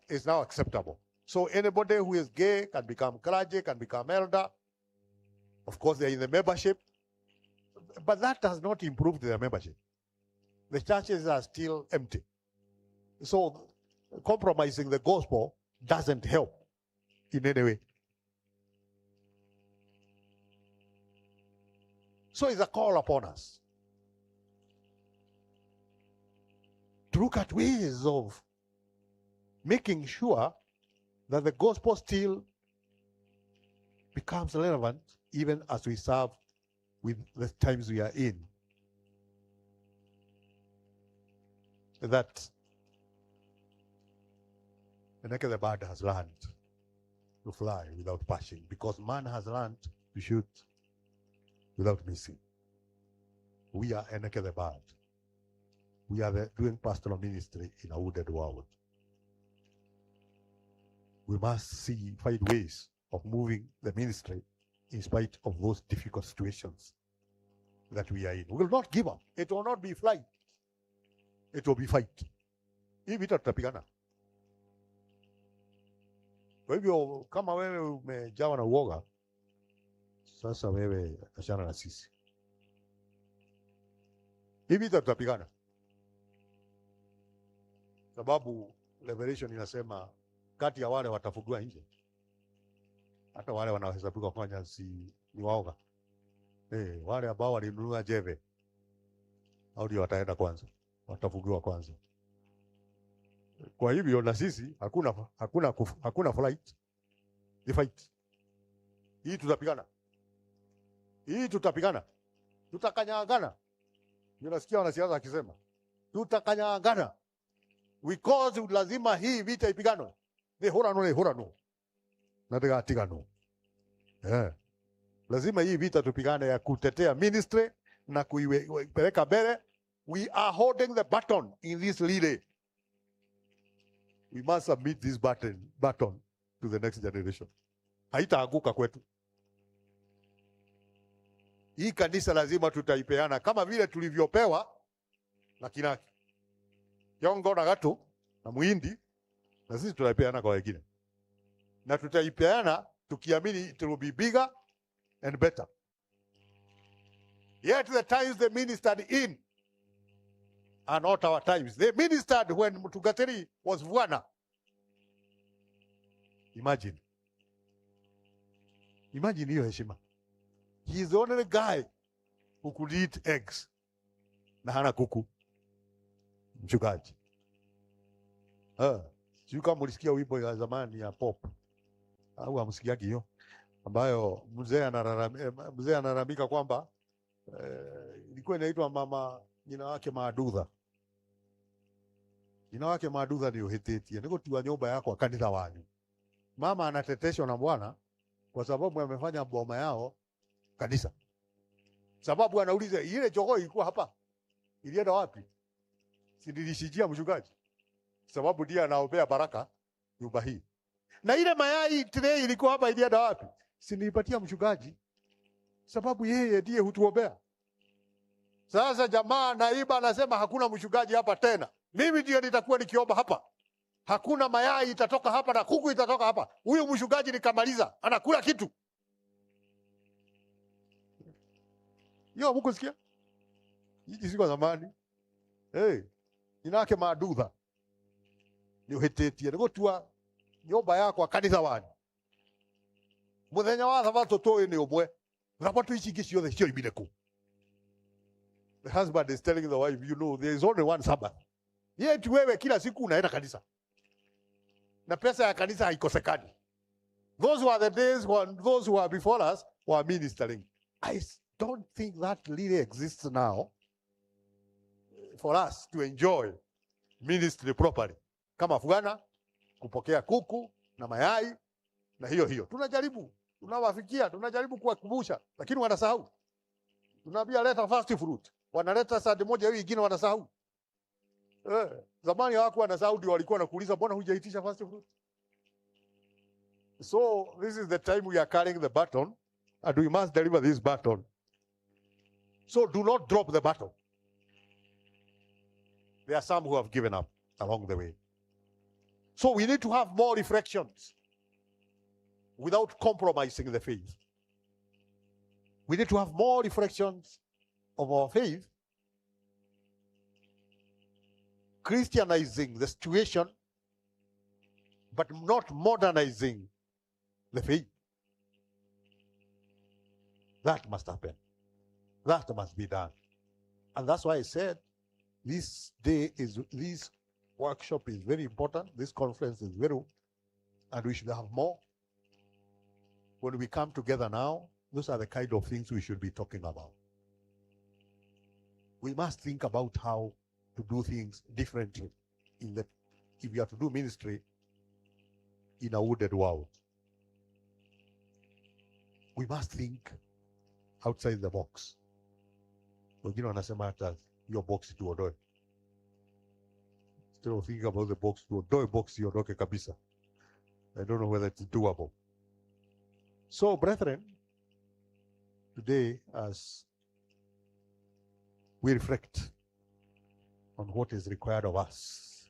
is now acceptable. So anybody who is gay can become clergy, can become elder. Of course, they're in the membership, but that has not improved their membership. The churches are still empty. So compromising the gospel doesn't help in any way. So it's a call upon us to look at ways of making sure that the gospel still becomes relevant even as we serve with the times we are in. That the neck of the bird has learned to fly without passing, because man has learned to shoot without missing. We are a neck of the bird. we are doing pastoral ministry in a wooded world. We must find ways of moving the ministry in spite of those difficult situations that we are in. We will not give up. It will not be flight. It will be fight. Hii vita tutapigana. Kwa hivyo kama wewe umejawa na uoga, sasa wewe achana na sisi. Hii vita tutapigana. Sababu Revelation inasema kati ya wale watafugwa nje, hata wale wanaohesabiwa kufanya ni waoga. Wale ambao walinunua jeve au ndio wataenda kwanza, watafugiwa kwanza. Kwa hivyo na sisi hakuna flight, ni fight. Hii tutapigana, tutakanyagana. Ninasikia wanasiasa akisema tutakanyagana, because lazima hii vita ipiganwe. Ni horano nataka atigano. Lazima hii vita tupigane ya kutetea ministry na kuipeleka mbele. We are holding the baton in this relay. We must submit this baton to the next generation. Haitaanguka kwetu. Hii kanisa lazima tutaipeana kama vile tulivyopewa na Kinaki, Yongo na Gato na Muhindi, na sisi tutaipeana kwa wengine. Na tutaipeana tukiamini it will be bigger and better. Yet the times they ministered in are not our times. They ministered when Mutugateri was Vuana. Imagine hiyo heshima. He is the only guy who could eat eggs na hana kuku. Mchungaji. Sio kama ulisikia wimbo ya zamani ya pop au hamsikiagi hiyo, ambayo mzee anaramika kwamba ilikuwa inaitwa mama jina wake Maadudha. Jina wake Maadudha ndio hetetie. Niko tuwa nyumba yako kanisa wanyu. Mama anateteshwa na Bwana kwa sababu amefanya boma yao kanisa. Sababu anauliza ile jogoo ilikuwa hapa, ilienda wapi? Si nilishijia mchungaji. Sababu ndiye anaombea baraka nyumba hii. Na ile mayai tray ilikuwa hapa, ilienda wapi? Si nilipatia mchungaji. Sababu yeye ndiye hutuombea. Sasa jamaa naiba anasema hakuna mchungaji hapa tena. Mimi ndio nitakuwa nikiomba hapa. Hakuna mayai itatoka hapa na kuku itatoka hapa. Huyo mchungaji nikamaliza, anakula kitu. Yo, mkusikia? Hii siku zamani. Inake Maadudha. Ni hetetie. Niko tuwa nyumba yako kanisa wanyu. Muthenya wa Sabato toe ni umwe. Sabato ici ingĩ ciothe cio ibire ku. The husband is telling the wife, you know, there is only one Sabbath. Yet wewe kila siku unaenda kanisa. Na pesa ya kanisa haikosekani. Those were the days when those who are before us were ministering. I don't think that really exists now for us to enjoy ministry properly. Kama fugana, kupokea kuku na mayai na hiyo. Tunawafikia, tunajaribu kuwakumbusha, lakini wanasahau. Tunaambia leta fast fruit. Wanaleta sadi moja hiyo nyingine wanasahau. Zamani hawakuwa wanasahau, ndio walikuwa wanakuuliza mbona hujaitisha fast fruit? So this is the time we are carrying the baton, and we must deliver this baton. So do not drop the baton. There are some who have given up along the way. So we need to have more reflections without compromising the faith. We need to have more reflections of our faith, Christianizing the situation, but not modernizing the faith. That must happen. That must be done. And that's why I said this workshop is very important. This conference is very, and we should have more. When we come together now, those are the kind of things we should be talking about. We must think about how to do things differently if we are to do ministry in a wooded world. We must think outside the box. Wengine wanasema hata hiyo box tuondoe. instead of thinking about the box, tuondoe box iondoke kabisa. I don't know whether it's doable. So, brethren, today, as we reflect on what is required of us,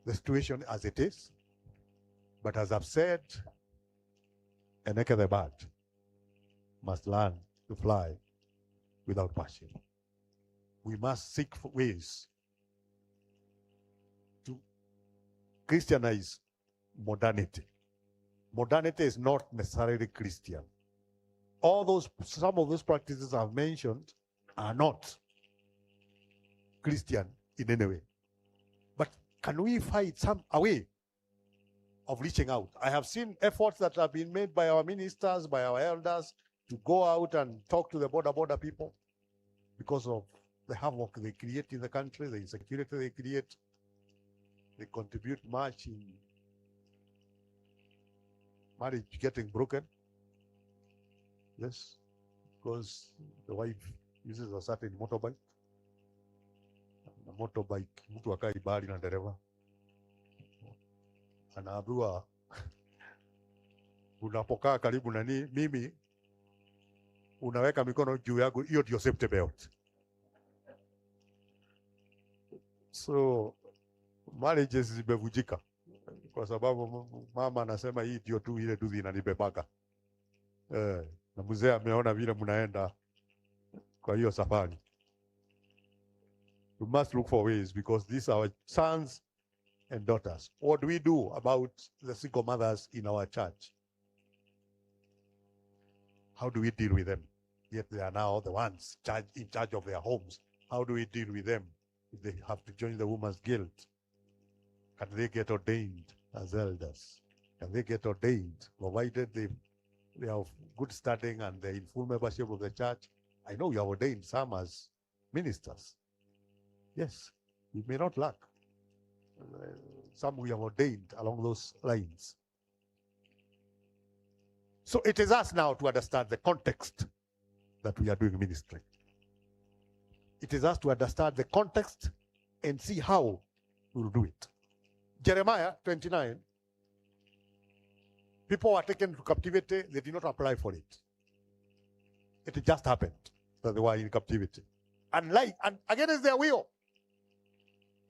the situation as it is, but as I've said, Eneke the bird must learn to fly without passion. We must seek for ways to Christianize modernity. Modernity is not necessarily Christian. Some of those practices I've mentioned are not Christian in any way. But can we find a way of reaching out? I have seen efforts that have been made by our ministers, by our elders, to go out and talk to the border people because of the havoc they create in the country, the insecurity they create. They contribute much in marriage getting broken. Yes, because the wife uses a certain motorbike. Na motorbike, mtu akai bali na dereva. Anaambiwa unapokaa karibu na mimi unaweka mikono juu yangu, hiyo ndio safety belt. So marriages zimevujika kwa sababu mama anasema hii ndio tu ile tu inanibebaka. Na mzee ameona vile mnaenda kwa hiyo safari. We must look for ways because these are our sons and daughters. What do we do about the single mothers in our church? How do we deal with them? Yet they are now the ones in charge of their homes. How do we deal with them if they have to join the women's guild? Can they get ordained as elders? Can they get ordained, provided they have good standing and they're in full membership of the church? I know you have ordained some as ministers. Yes, we may not lack. Some we have ordained along those lines. So it is us now to understand the context that we are doing ministry. It is us to understand the context and see how we will do it. Jeremiah 29, people were taken to captivity, they did not apply for it. It just happened that they were in captivity. And against their will.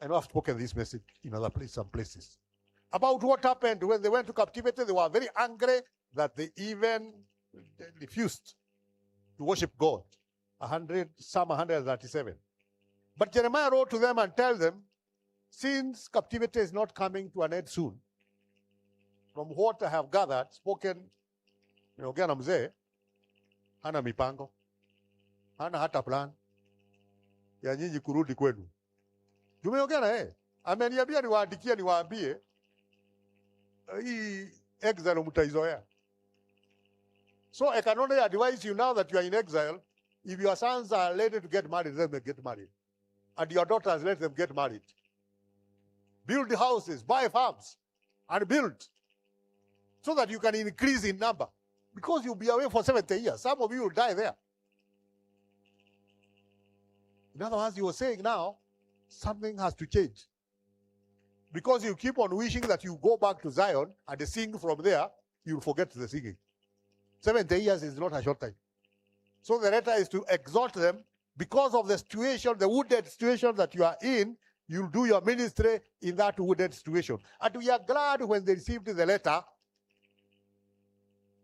And I've spoken this message in other places, some places, about what happened when they went to captivity. They were very angry that they even refused to worship God. Psalm 137. But Jeremiah wrote to them and tell them, since captivity is not coming to an end soon, from what I have gathered, spoken, nimeongea na mzee, hana mipango, hana hata plan ya nyinyi kurudi kwenu. Tumeongea na yeye, ameniambia niwaambie hii exile mtaizoea. So I can only advise you now that you are in exile, if your sons are ready to get married, let them get married. And your daughters, let them get married. Build houses, buy farms, and build so that you can increase in number. Because you'll be away for 70 years. Some of you will die there. In other words, you were saying now, something has to change. Because you keep on wishing that you go back to Zion and sing from there, you'll forget the singing. 70 years is not a short time. So the letter is to exhort them, because of the situation, the wounded situation that you are in, you'll do your ministry in that wounded situation. And we are glad when they received the letter,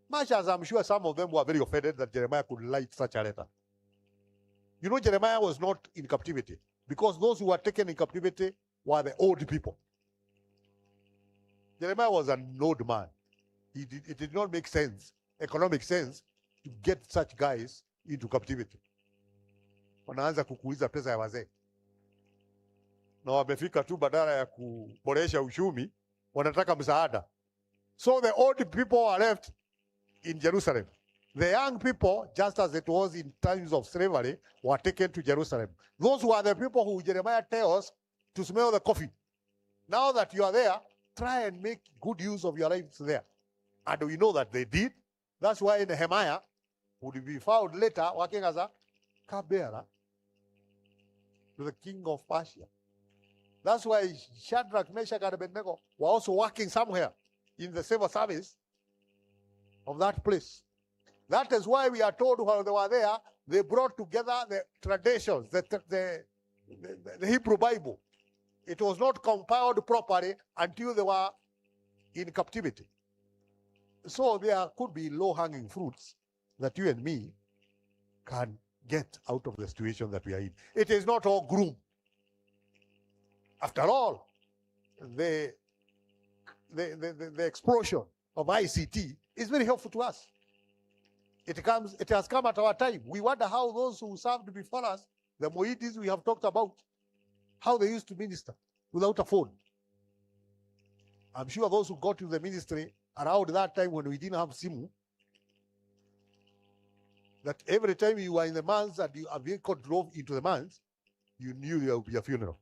much as I'm sure some of them were very offended that Jeremiah could write such a letter. You know, Jeremiah was not in captivity, because those who were taken in captivity were the old people. Jeremiah was an old man. It did not make sense, economic sense, to get such guys into captivity. Wanaanza kukuuliza pesa ya wazee. Na wamefika tu badala ya kuboresha uchumi, wanataka msaada. So the old people are left in Jerusalem. The young people, just as it was in times of slavery, were taken to Jerusalem. Those were the people who Jeremiah tells to smell the coffee. Now that you are there, try and make good use of your lives there. And we know that they did. That's why Nehemiah would be found later working as a cupbearer to the king of Persia. That's why Shadrach, Meshach, and Abednego were also working somewhere in the civil service of that place. That is why we are told while they were there, they brought together the traditions, the Hebrew Bible. It was not compiled properly until they were in captivity. So there could be low-hanging fruits that you and me can get out of the situation that we are in. It is not all gloom. After all, the explosion of ICT is very helpful to us. It has come at our time. We wonder how those who served before us, the Moidis we have talked about, how they used to minister without a phone. I'm sure those who got to the ministry around that time when we didn't have SIMU, that every time you were in the manse and a vehicle drove into the manse, you knew there would be a funeral.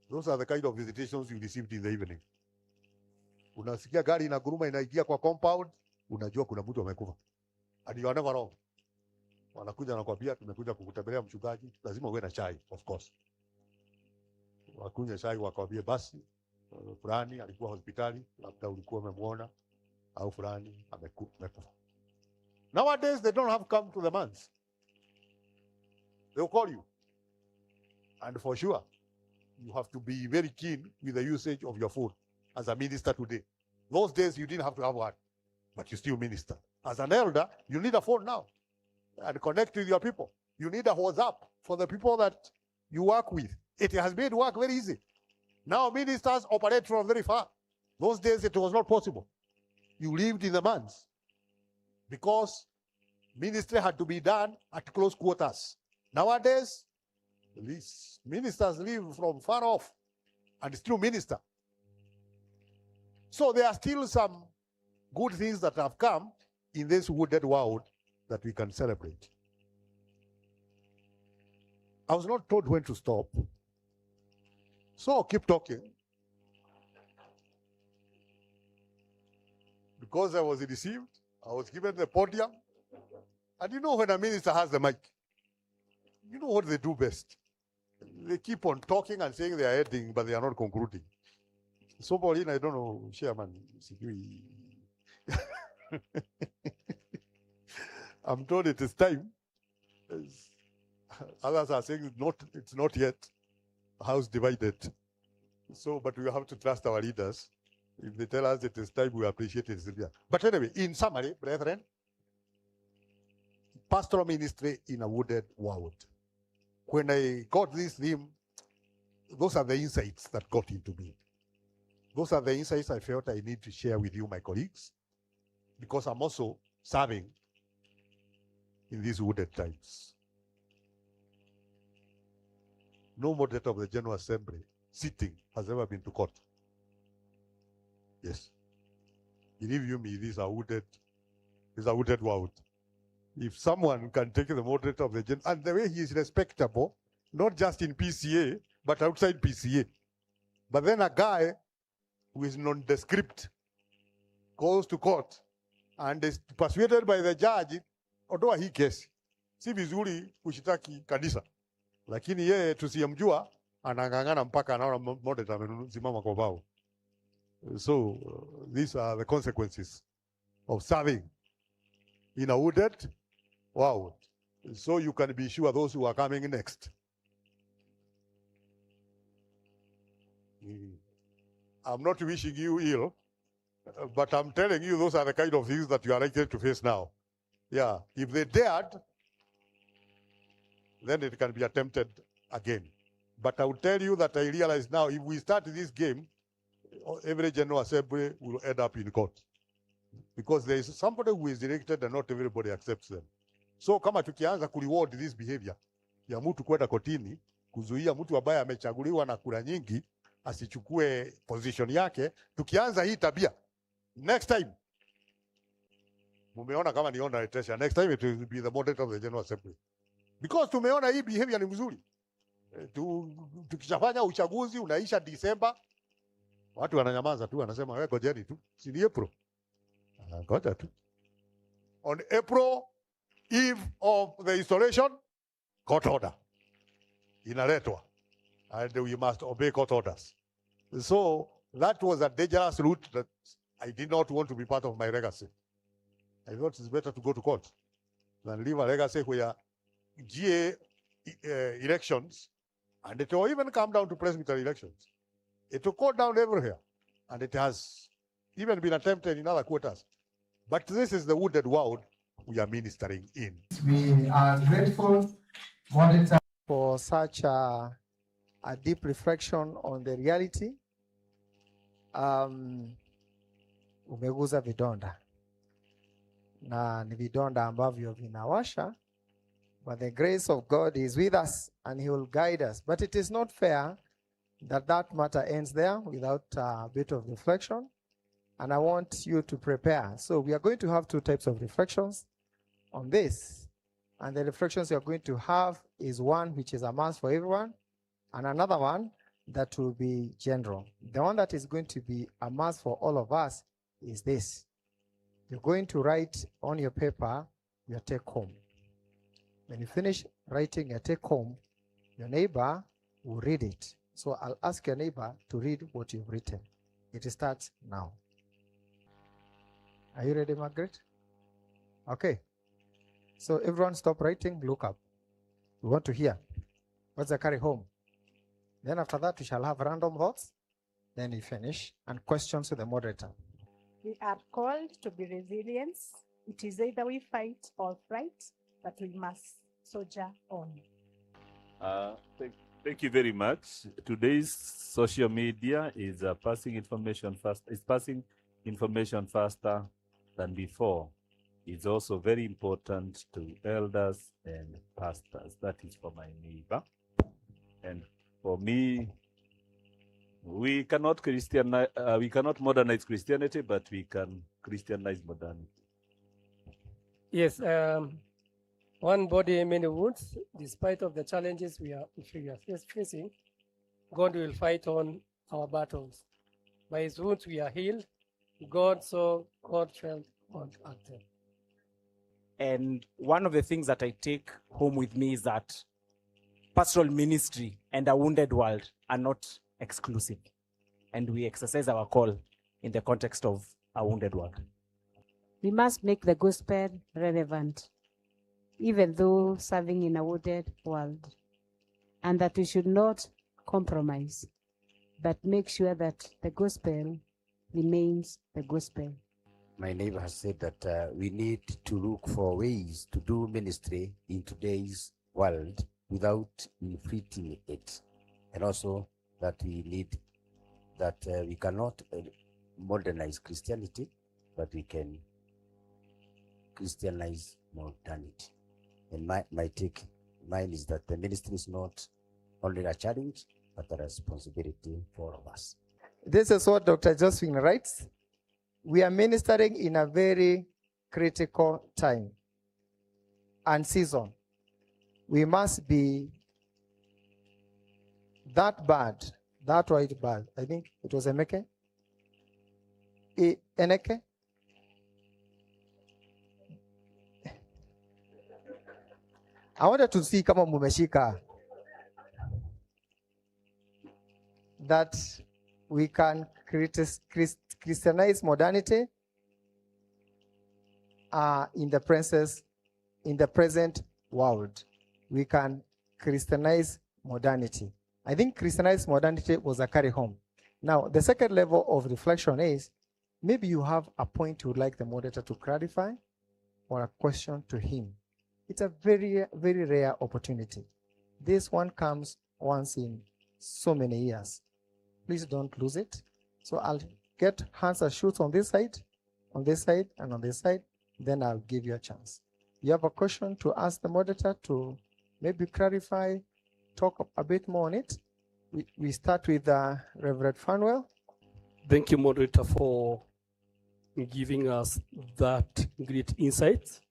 Those are the kind of visitations you received in the evening. Unasikia gari inaguruma inaingia kwa compound, unajua kuna mtu amekufa. And you are never wrong. Wanakuja na kwambia tumekuja kukutembelea mchungaji, lazima uwe na chai, of course. Wakunywa chai wakwambie basi fulani alikuwa hospitali, labda ulikuwa umemuona au fulani amekufa. Nowadays they don't have come to the manse. They'll call you. And for sure, you have to be very keen with the usage of your phone as a minister today. Those days you didn't have to have one, but you still minister. As an elder, you need a phone now and connect with your people. You need a WhatsApp for the people that you work with. It has made work very easy. Now ministers operate from very far. Those days it was not possible. You lived in the manse because ministry had to be done at close quarters. Nowadays, these ministers live from far off and still minister. So there are still some good things that have come in this wooded world that we can celebrate. I was not told when to stop, so I'll keep talking. Because I was deceived, I was given the podium. And you know when a minister has the mic, you know what they do best? They keep on talking and saying they are ending, but they are not concluding. So, Pauline, I don't know, Chairman, I'm told it is time. Others are saying it's not yet. House divided. So, but we have to trust our leaders. If they tell us it is time, we appreciate it. But anyway, in summary, brethren, pastoral ministry in a wooded world. When I got this theme, those are the insights that got into me. Those are the insights I felt I need to share with you, my colleagues, because I'm also serving in these wooded times. No moderator of the General Assembly sitting has ever been to court. Yes. Believe you me, these are wooded world. If someone can take the moderator of the General, and the way he is respectable, not just in PCA, but outside PCA. But then a guy who is nondescript goes to court and is persuaded by the judge, ondoa hii kesi. Si vizuri kushitaki kanisa. Lakini yeye tusiyemjua anang'ang'ana mpaka anaona moderator amesimama kwa bao. So these are the consequences of serving in a wooded world. So you can be sure those who are coming next. I'm not wishing you ill, but I'm telling you those are the kind of things that you are likely to face now. Yeah, if they dared, then it can be attempted again. But I will tell you that I realize now, if we start this game, every General Assembly will end up in court. Because there is somebody who is elected and not everybody accepts them. So kama tukianza kureward this behavior ya mtu kwenda kotini, kuzuia mtu ambaye amechaguliwa na kura nyingi asichukue position yake, tukianza hii tabia, next time, mumeona kama niona retesha, next time it will be the moderator of the General Assembly. Because tumeona hii behavior ni mzuri. Tukishafanya uchaguzi unaisha Disemba, watu wananyamaza tu, wanasema wewe ngojeni tu, si ni April. Ngoja tu. On April eve of the installation, court order inaletwa. and we must obey court orders. So that was a dangerous route that I did not want to be part of my legacy. I thought it's better to go to court than leave a legacy where GA elections, and it will even come down to presbytery elections. It will go down everywhere, and it has even been attempted in other quarters. But this is the wooded world we are ministering in. We are grateful, Monitor, for such a deep reflection on the reality. Umeguza vidonda na ni vidonda ambavyo vinawasha, but the grace of God is with us and he will guide us. But it is not fair that that matter ends there without a bit of reflection, and I want you to prepare. So we are going to have two types of reflections on this, and the reflections you are going to have is one which is a must for everyone, and another one that will be general. The one that is going to be a must for all of us is this. You're going to write on your paper your take home. When you finish writing your take home, your neighbor will read it. So I'll ask your neighbor to read what you've written. It starts now. Are you ready, Margaret? Okay. So everyone stop writing, look up. We want to hear. What's the carry home? Then after that, we shall have random thoughts. Then we finish and questions to the moderator. We are called to be resilient. It is either we fight or flight, but we must soldier on. Thank you very much. Today's social media is passing information fast. It's passing information faster than before. It's also very important to elders and pastors. That is for my neighbor. And for me, we cannot modernize Christianity, but we can Christianize modernity. Yes, one body, many wounds. Despite of the challenges we are facing, God will fight on our battles. By his wounds we are healed. God saw, God felt, God acted. And one of the things that I take home with me is that pastoral ministry and a wounded world are not exclusive. And we exercise our call in the context of a wounded world. We must make the gospel relevant, even though serving in a wounded world. And that we should not compromise, but make sure that the gospel remains the gospel. My neighbor has said that we need to look for ways to do ministry in today's world without inflating it. And also that we cannot modernize Christianity, but we can Christianize modernity. And mine is that the ministry is not only a challenge, but a responsibility for all of us. This is what Dr. Josephine writes. We are ministering in a very critical time and season. We must be that white bird. I think it was Eneke. I wanted to see kama mumeshika that we can Christianize modernity in the present world. We can Christianize modernity. I think Christianize modernity was a carry home. Now, the second level of reflection is maybe you have a point you would like the moderator to clarify or a question to him. It's a very, very rare opportunity. This one comes once in so many years. Please don't lose it. So I'll get hands and shoots on this side, and on this side. Then I'll give you a chance. You have a question to ask the moderator to maybe clarify, talk a bit more on it. We start with Reverend Fanuel. Thank you, moderator, for giving us that great insight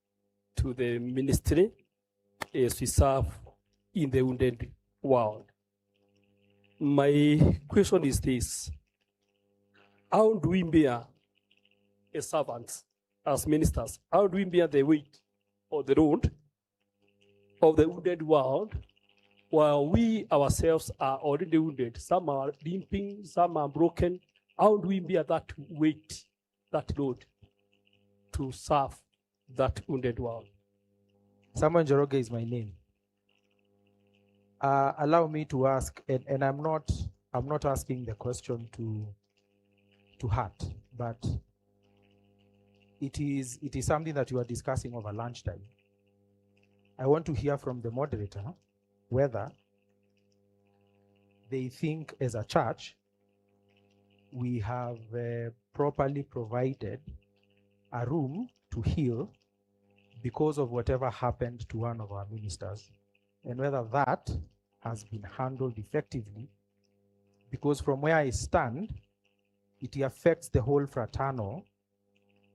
to the ministry as we serve in the wounded world. My question is this: how do we bear, as servants, as ministers, how do we bear the weight or the road of the wounded world while we ourselves are already wounded, some are limping, some are broken, how do we bear that weight, that load to serve that wounded world? Samuel Njoroge is my name. Allow me to ask, and I'm not asking the question to hurt, but it is something that you are discussing over lunchtime. I want to hear from the moderator whether they think as a church we have properly provided a room to heal because of whatever happened to one of our ministers, and whether that has been handled effectively, because from where I stand, it affects the whole fraternal,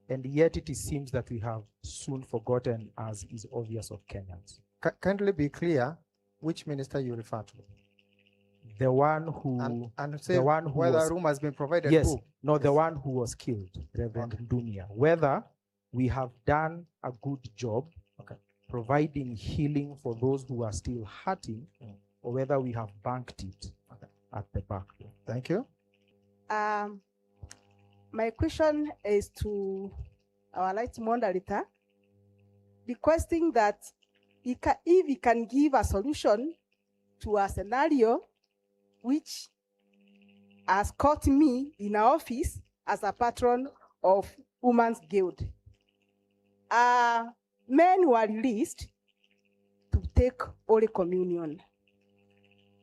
and yet it seems that we have soon forgotten, as is obvious of Kenyans. Kindly be clear which minister you refer to. The one who, and say the one who whether was, a room has been provided. yes, who? no, Yes. the one who was killed, Reverend Dunia. Whether we have done a good job providing healing for those who are still hurting, or whether we have banked it at the back. Thank you. My question is to our light moderator, requesting that if he can give a solution to a scenario which has caught me in our office as a patron of Women's Guild. Men were released to take Holy Communion,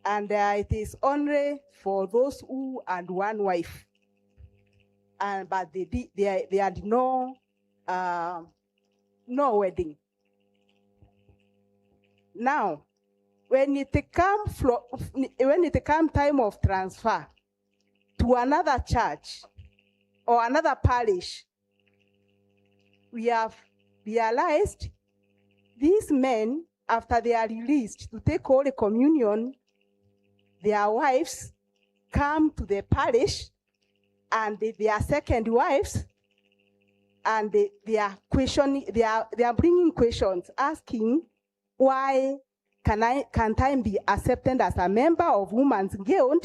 and it is only for those who had one wife, but they had no wedding. Now, when it come time of transfer to another church or another parish, we have realized these men, after they are released to take Holy Communion, their wives come to the parish, and their second wives, and they are questioning, they are bringing questions, asking why can't I be accepted as a member of Women's Guild,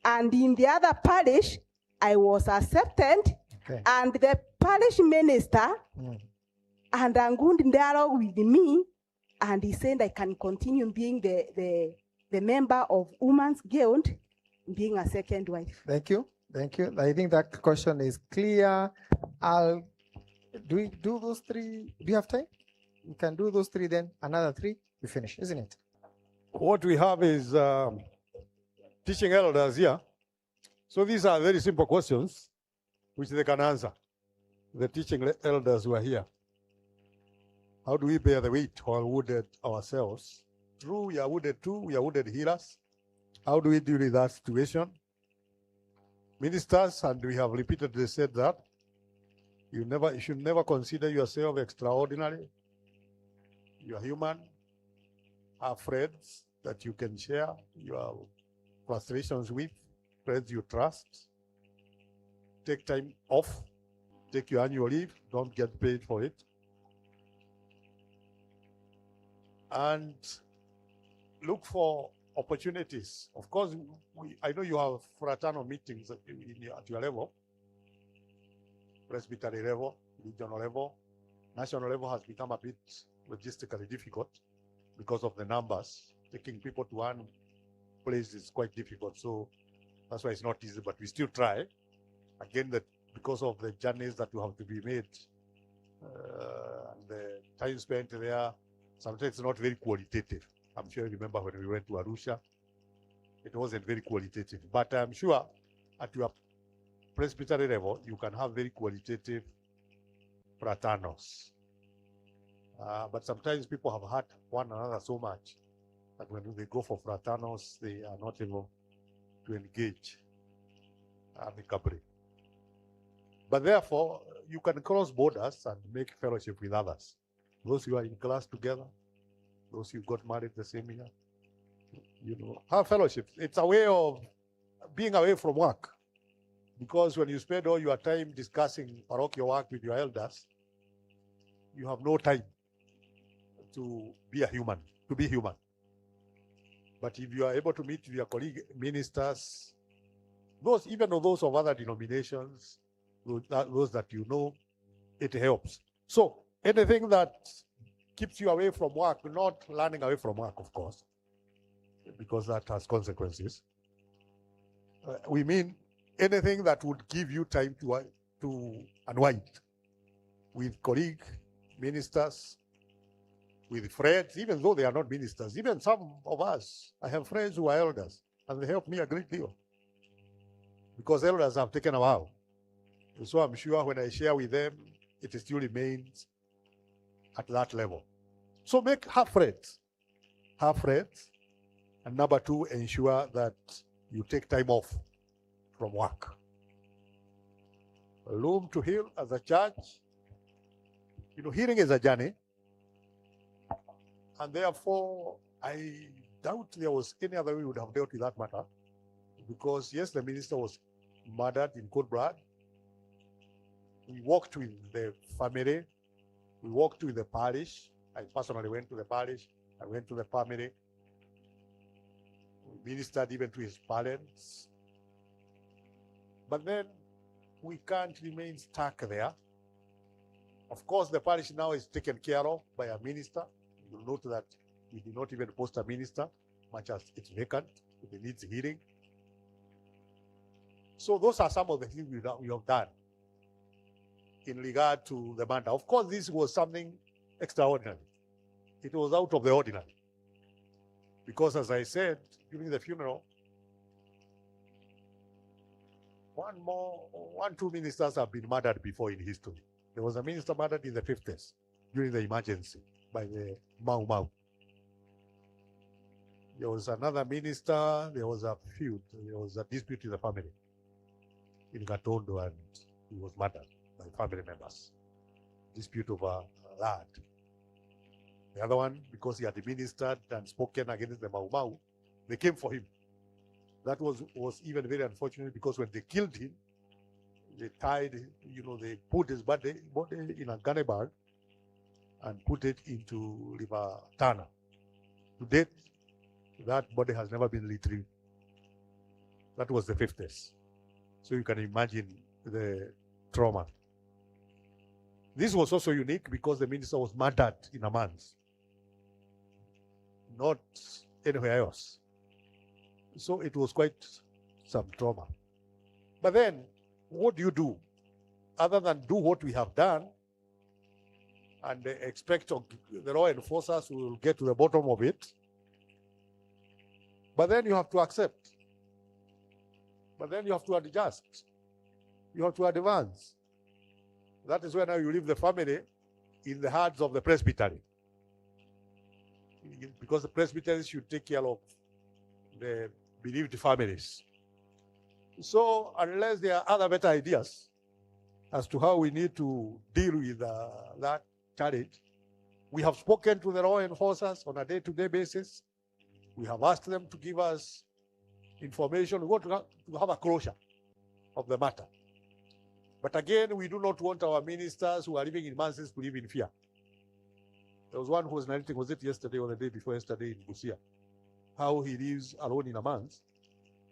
and in the other parish I was accepted, and the parish minister and Angundi dialogue with me, and he said I can continue being the member of Women's Guild, being a second wife. Thank you. Thank you. I think that question is clear. Do we do those three? Do you have time? We can do those three, then another three, we finish, isn't it? What we have is teaching elders here. So these are very simple questions which they can answer. The teaching elders who are here. How do we bear the weight while wounded ourselves? True, we are wounded too. We are wounded healers. How do we deal with that situation? Ministers, and we have repeatedly said that, you should never consider yourself extraordinary. You are human. Have friends that you can share your frustrations with, friends you trust. Take time off. Take your annual leave. Don't get paid for it. And look for opportunities. Of course, I know you have fraternal meetings at your level, presbytery level, regional level. National level has become a bit logistically difficult because of the numbers. Taking people to one place is quite difficult. So that's why it's not easy, but we still try. Again, that because of the journeys that will have to be made, and the time spent there, sometimes it's not very qualitative. I'm sure you remember when we went to Arusha, it wasn't very qualitative. But I'm sure at your presbytery level, you can have very qualitative fraternals. But sometimes people have hurt one another so much that when they go for fraternals, they are not able to engage amicably. But therefore, you can cross borders and make fellowship with others. Those who are in class together, those who got married the same year, have fellowship. It's a way of being away from work. Because when you spend all your time discussing parochial work with your elders, you have no time to be a human, to be human. But if you are able to meet with your colleague ministers, even those of other denominations, those that you know, it helps. So anything that keeps you away from work, not running away from work, of course, because that has consequences. We mean anything that would give you time to unwind with colleague ministers, with friends, even though they are not ministers. Even some of us, I have friends who are elders, and they help me a great deal because elders have taken a while. So I'm sure when I share with them, it still remains at that level. So have friends. Have friends. And number two, ensure that you take time off from work. Loom to heal as a church. Healing is a journey. And therefore, I doubt there was any other way we would have dealt with that matter. Because yes, the minister was murdered in cold blood. We walked with the family. We walked with the parish. I personally went to the parish. I went to the family. We ministered even to his parents. But then we can't remain stuck there. Of course, the parish now is taken care of by a minister. You'll note that we did not even post a minister, much as it's vacant, it needs healing. So those are some of the things we have done in regard to the matter. Of course, this was something extraordinary. It was out of the ordinary. Because as I said during the funeral, two ministers have been murdered before in history. There was a minister murdered in the 50s during the emergency by the Mau Mau. There was another minister, there was a feud, there was a dispute in the family in Gatondo, and he was murdered by family members. Dispute over land. The other one, because he had ministered and spoken against the Mau Mau, they came for him. That was even very unfortunate because when they killed him, they tied, they put his body in a gunny bag and put it into River Tana. To date, that body has never been retrieved. That was the 50s. So you can imagine the trauma. This was also unique because the minister was murdered in a month, not anywhere else. So it was quite some trauma. But then, what do you do? Other than do what we have done and expect the law enforcers will get to the bottom of it. But then you have to accept. But then you have to adjust. You have to advance. That is where now you leave the family in the hands of the presbytery. Because the presbyteries should take care of the bereaved families. So unless there are other better ideas as to how we need to deal with that challenge, we have spoken to the law enforcers on a day-to-day basis. We have asked them to give us information. We want to have a closure of the matter. But again, we do not want our ministers who are living in mansions to live in fear. There was one who was narrating, was it yesterday or the day before yesterday in Busia, how he lives alone in a manse,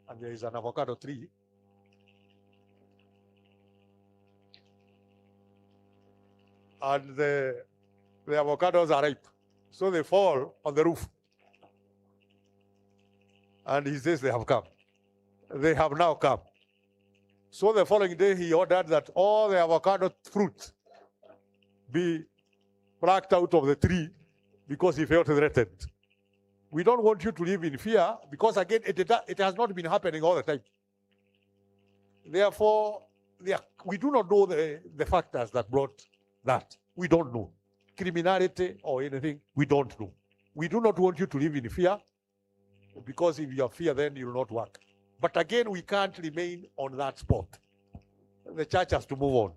and there is an avocado tree. And the avocados are ripe. So they fall on the roof. And he says they have come. They have now come. So the following day, he ordered that all the avocado fruit be plucked out of the tree because he felt threatened. We don't want you to live in fear because, again, it has not been happening all the time. Therefore, we do not know the factors that brought that. We don't know. Criminality or anything, we don't know. We do not want you to live in fear because if you have fear, then you will not work. But again, we can't remain on that spot. The church has to move on.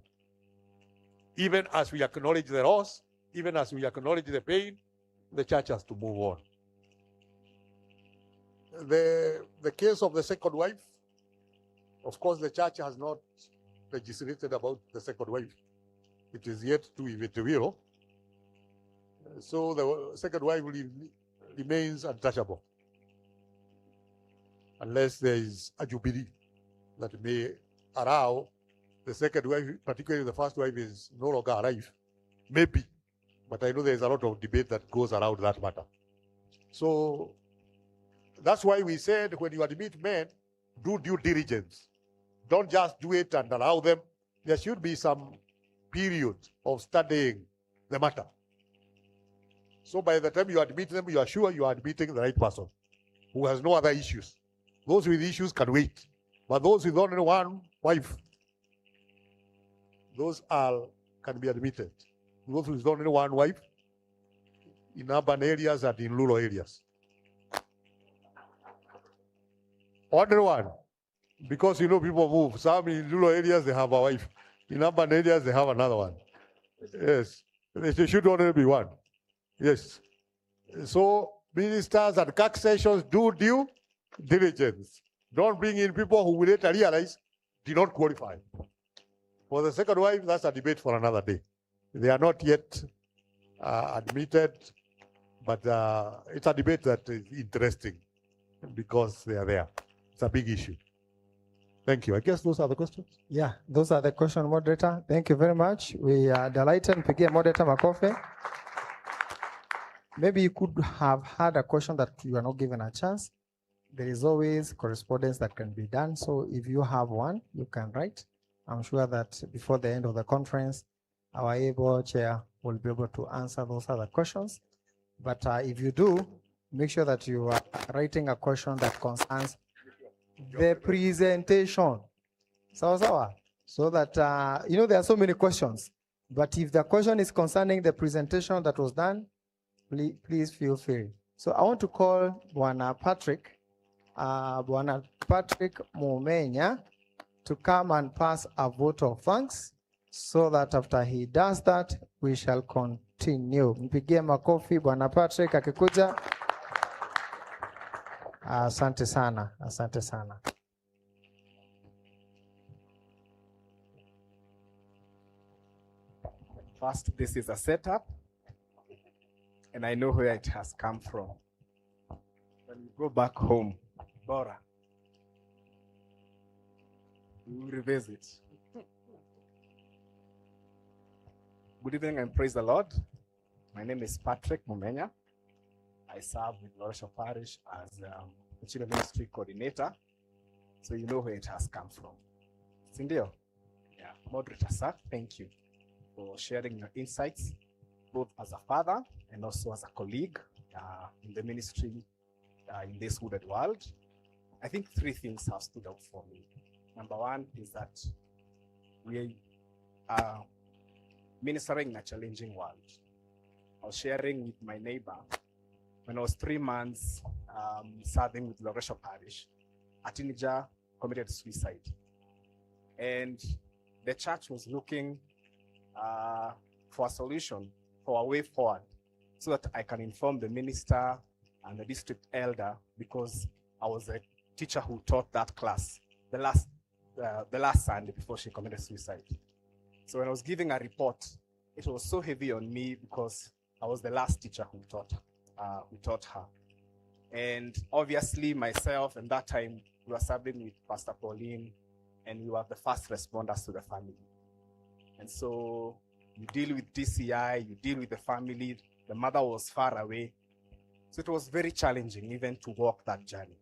Even as we acknowledge the loss, even as we acknowledge the pain, the church has to move on. The case of the second wife, of course, the church has not legislated about the second wife. It is yet to, if it will. So the second wife remains untouchable. unless there is a jubilee that may allow the second wife, particularly the first wife, is no longer alive. Maybe. But I know there's a lot of debate that goes around that matter. So that's why we said when you admit men, do due diligence. Don't just do it and allow them. There should be some period of studying the matter. So by the time you admit them, you are sure you are admitting the right person who has no other issues. Those with issues can wait. But those with only one wife, those can be admitted. Those with only one wife in urban areas and in rural areas. Only one. Because people move. Some in rural areas they have a wife. In urban areas they have another one. Yes. There should only be one. Yes. So ministers and CAC sessions do due diligence. Don't bring in people who will later realize did not qualify. For the second wife, that's a debate for another day. They are not yet admitted, but it's a debate that is interesting because they are there. It's a big issue. Thank you. I guess those are the questions. Yeah, those are the questions, moderator. Thank you very much. We are delighted to give moderator Makofe. Maybe you could have had a question that you are not given a chance. There is always correspondence that can be done. So if you have one, you can write. I'm sure that before the end of the conference, our able chair will be able to answer those other questions. But if you do, make sure that you are writing a question that concerns the presentation. So that, there are so many questions. But if the question is concerning the presentation that was done, please feel free. So I want to call Bwana Patrick Mumenya to come and pass a vote of thanks so that after he does that, we shall continue. Mpigie makofi Bwana Patrick akikuja. Asante sana, asante sana. First, this is a setup, and I know where it has come from. When we go back home, Bora, we will revisit. Good evening and praise the Lord. My name is Patrick Mumenya. I serve with Loresho Parish as the Children Ministry Coordinator. So you know where it has come from. Sindio? Yeah. Moderator, sir, thank you for sharing your insights, both as a father and also as a colleague in the ministry in this wooded world. I think three things have stood out for me. Number one is that we are ministering in a challenging world. I was sharing with my neighbor when I was 3 months serving with Loresho Parish, a teenager committed suicide. And the church was looking for a solution, for a way forward, so that I can inform the minister and the district elder, because I was a teacher who taught that class the last Sunday before she committed suicide. So when I was giving a report, it was so heavy on me because I was the last teacher who taught her. And obviously myself, and that time we were serving with Pastor Pauline, and we were the first responders to the family. And so you deal with DCI, you deal with the family, the mother was far away. So it was very challenging even to walk that journey.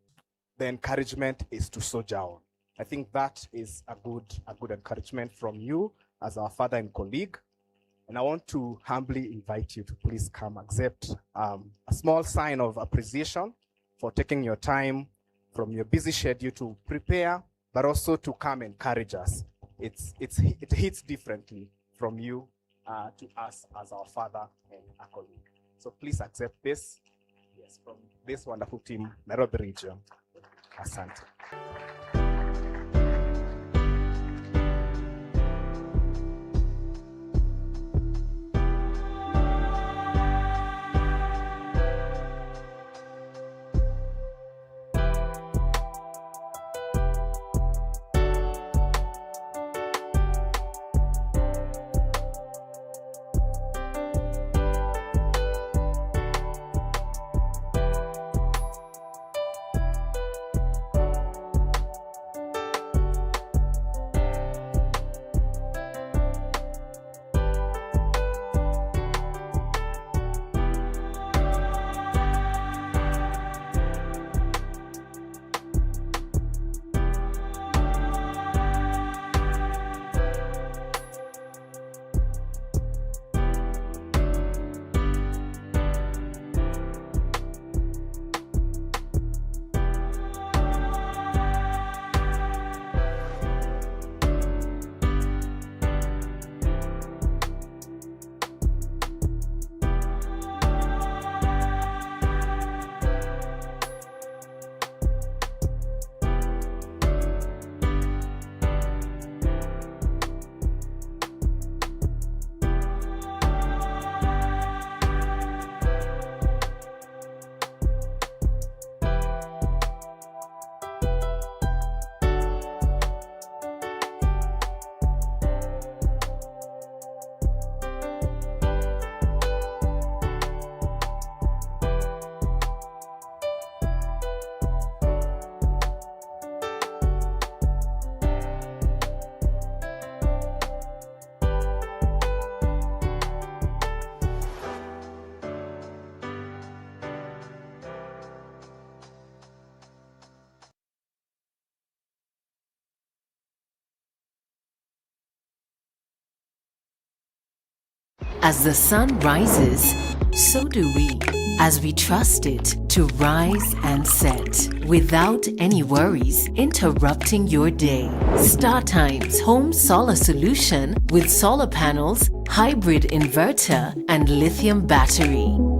The encouragement is to soldier on. I think that is a good encouragement from you as our father and colleague. And I want to humbly invite you to please come accept a small sign of appreciation for taking your time from your busy schedule to prepare, but also to come encourage us. It hits differently from you to us as our father and a colleague. So please accept this, yes, from this wonderful team, Nairobi region. Asante. As the sun rises, so do we, as we trust it to rise and set without any worries interrupting your day. StarTime's home solar solution with solar panels, hybrid inverter, and lithium battery.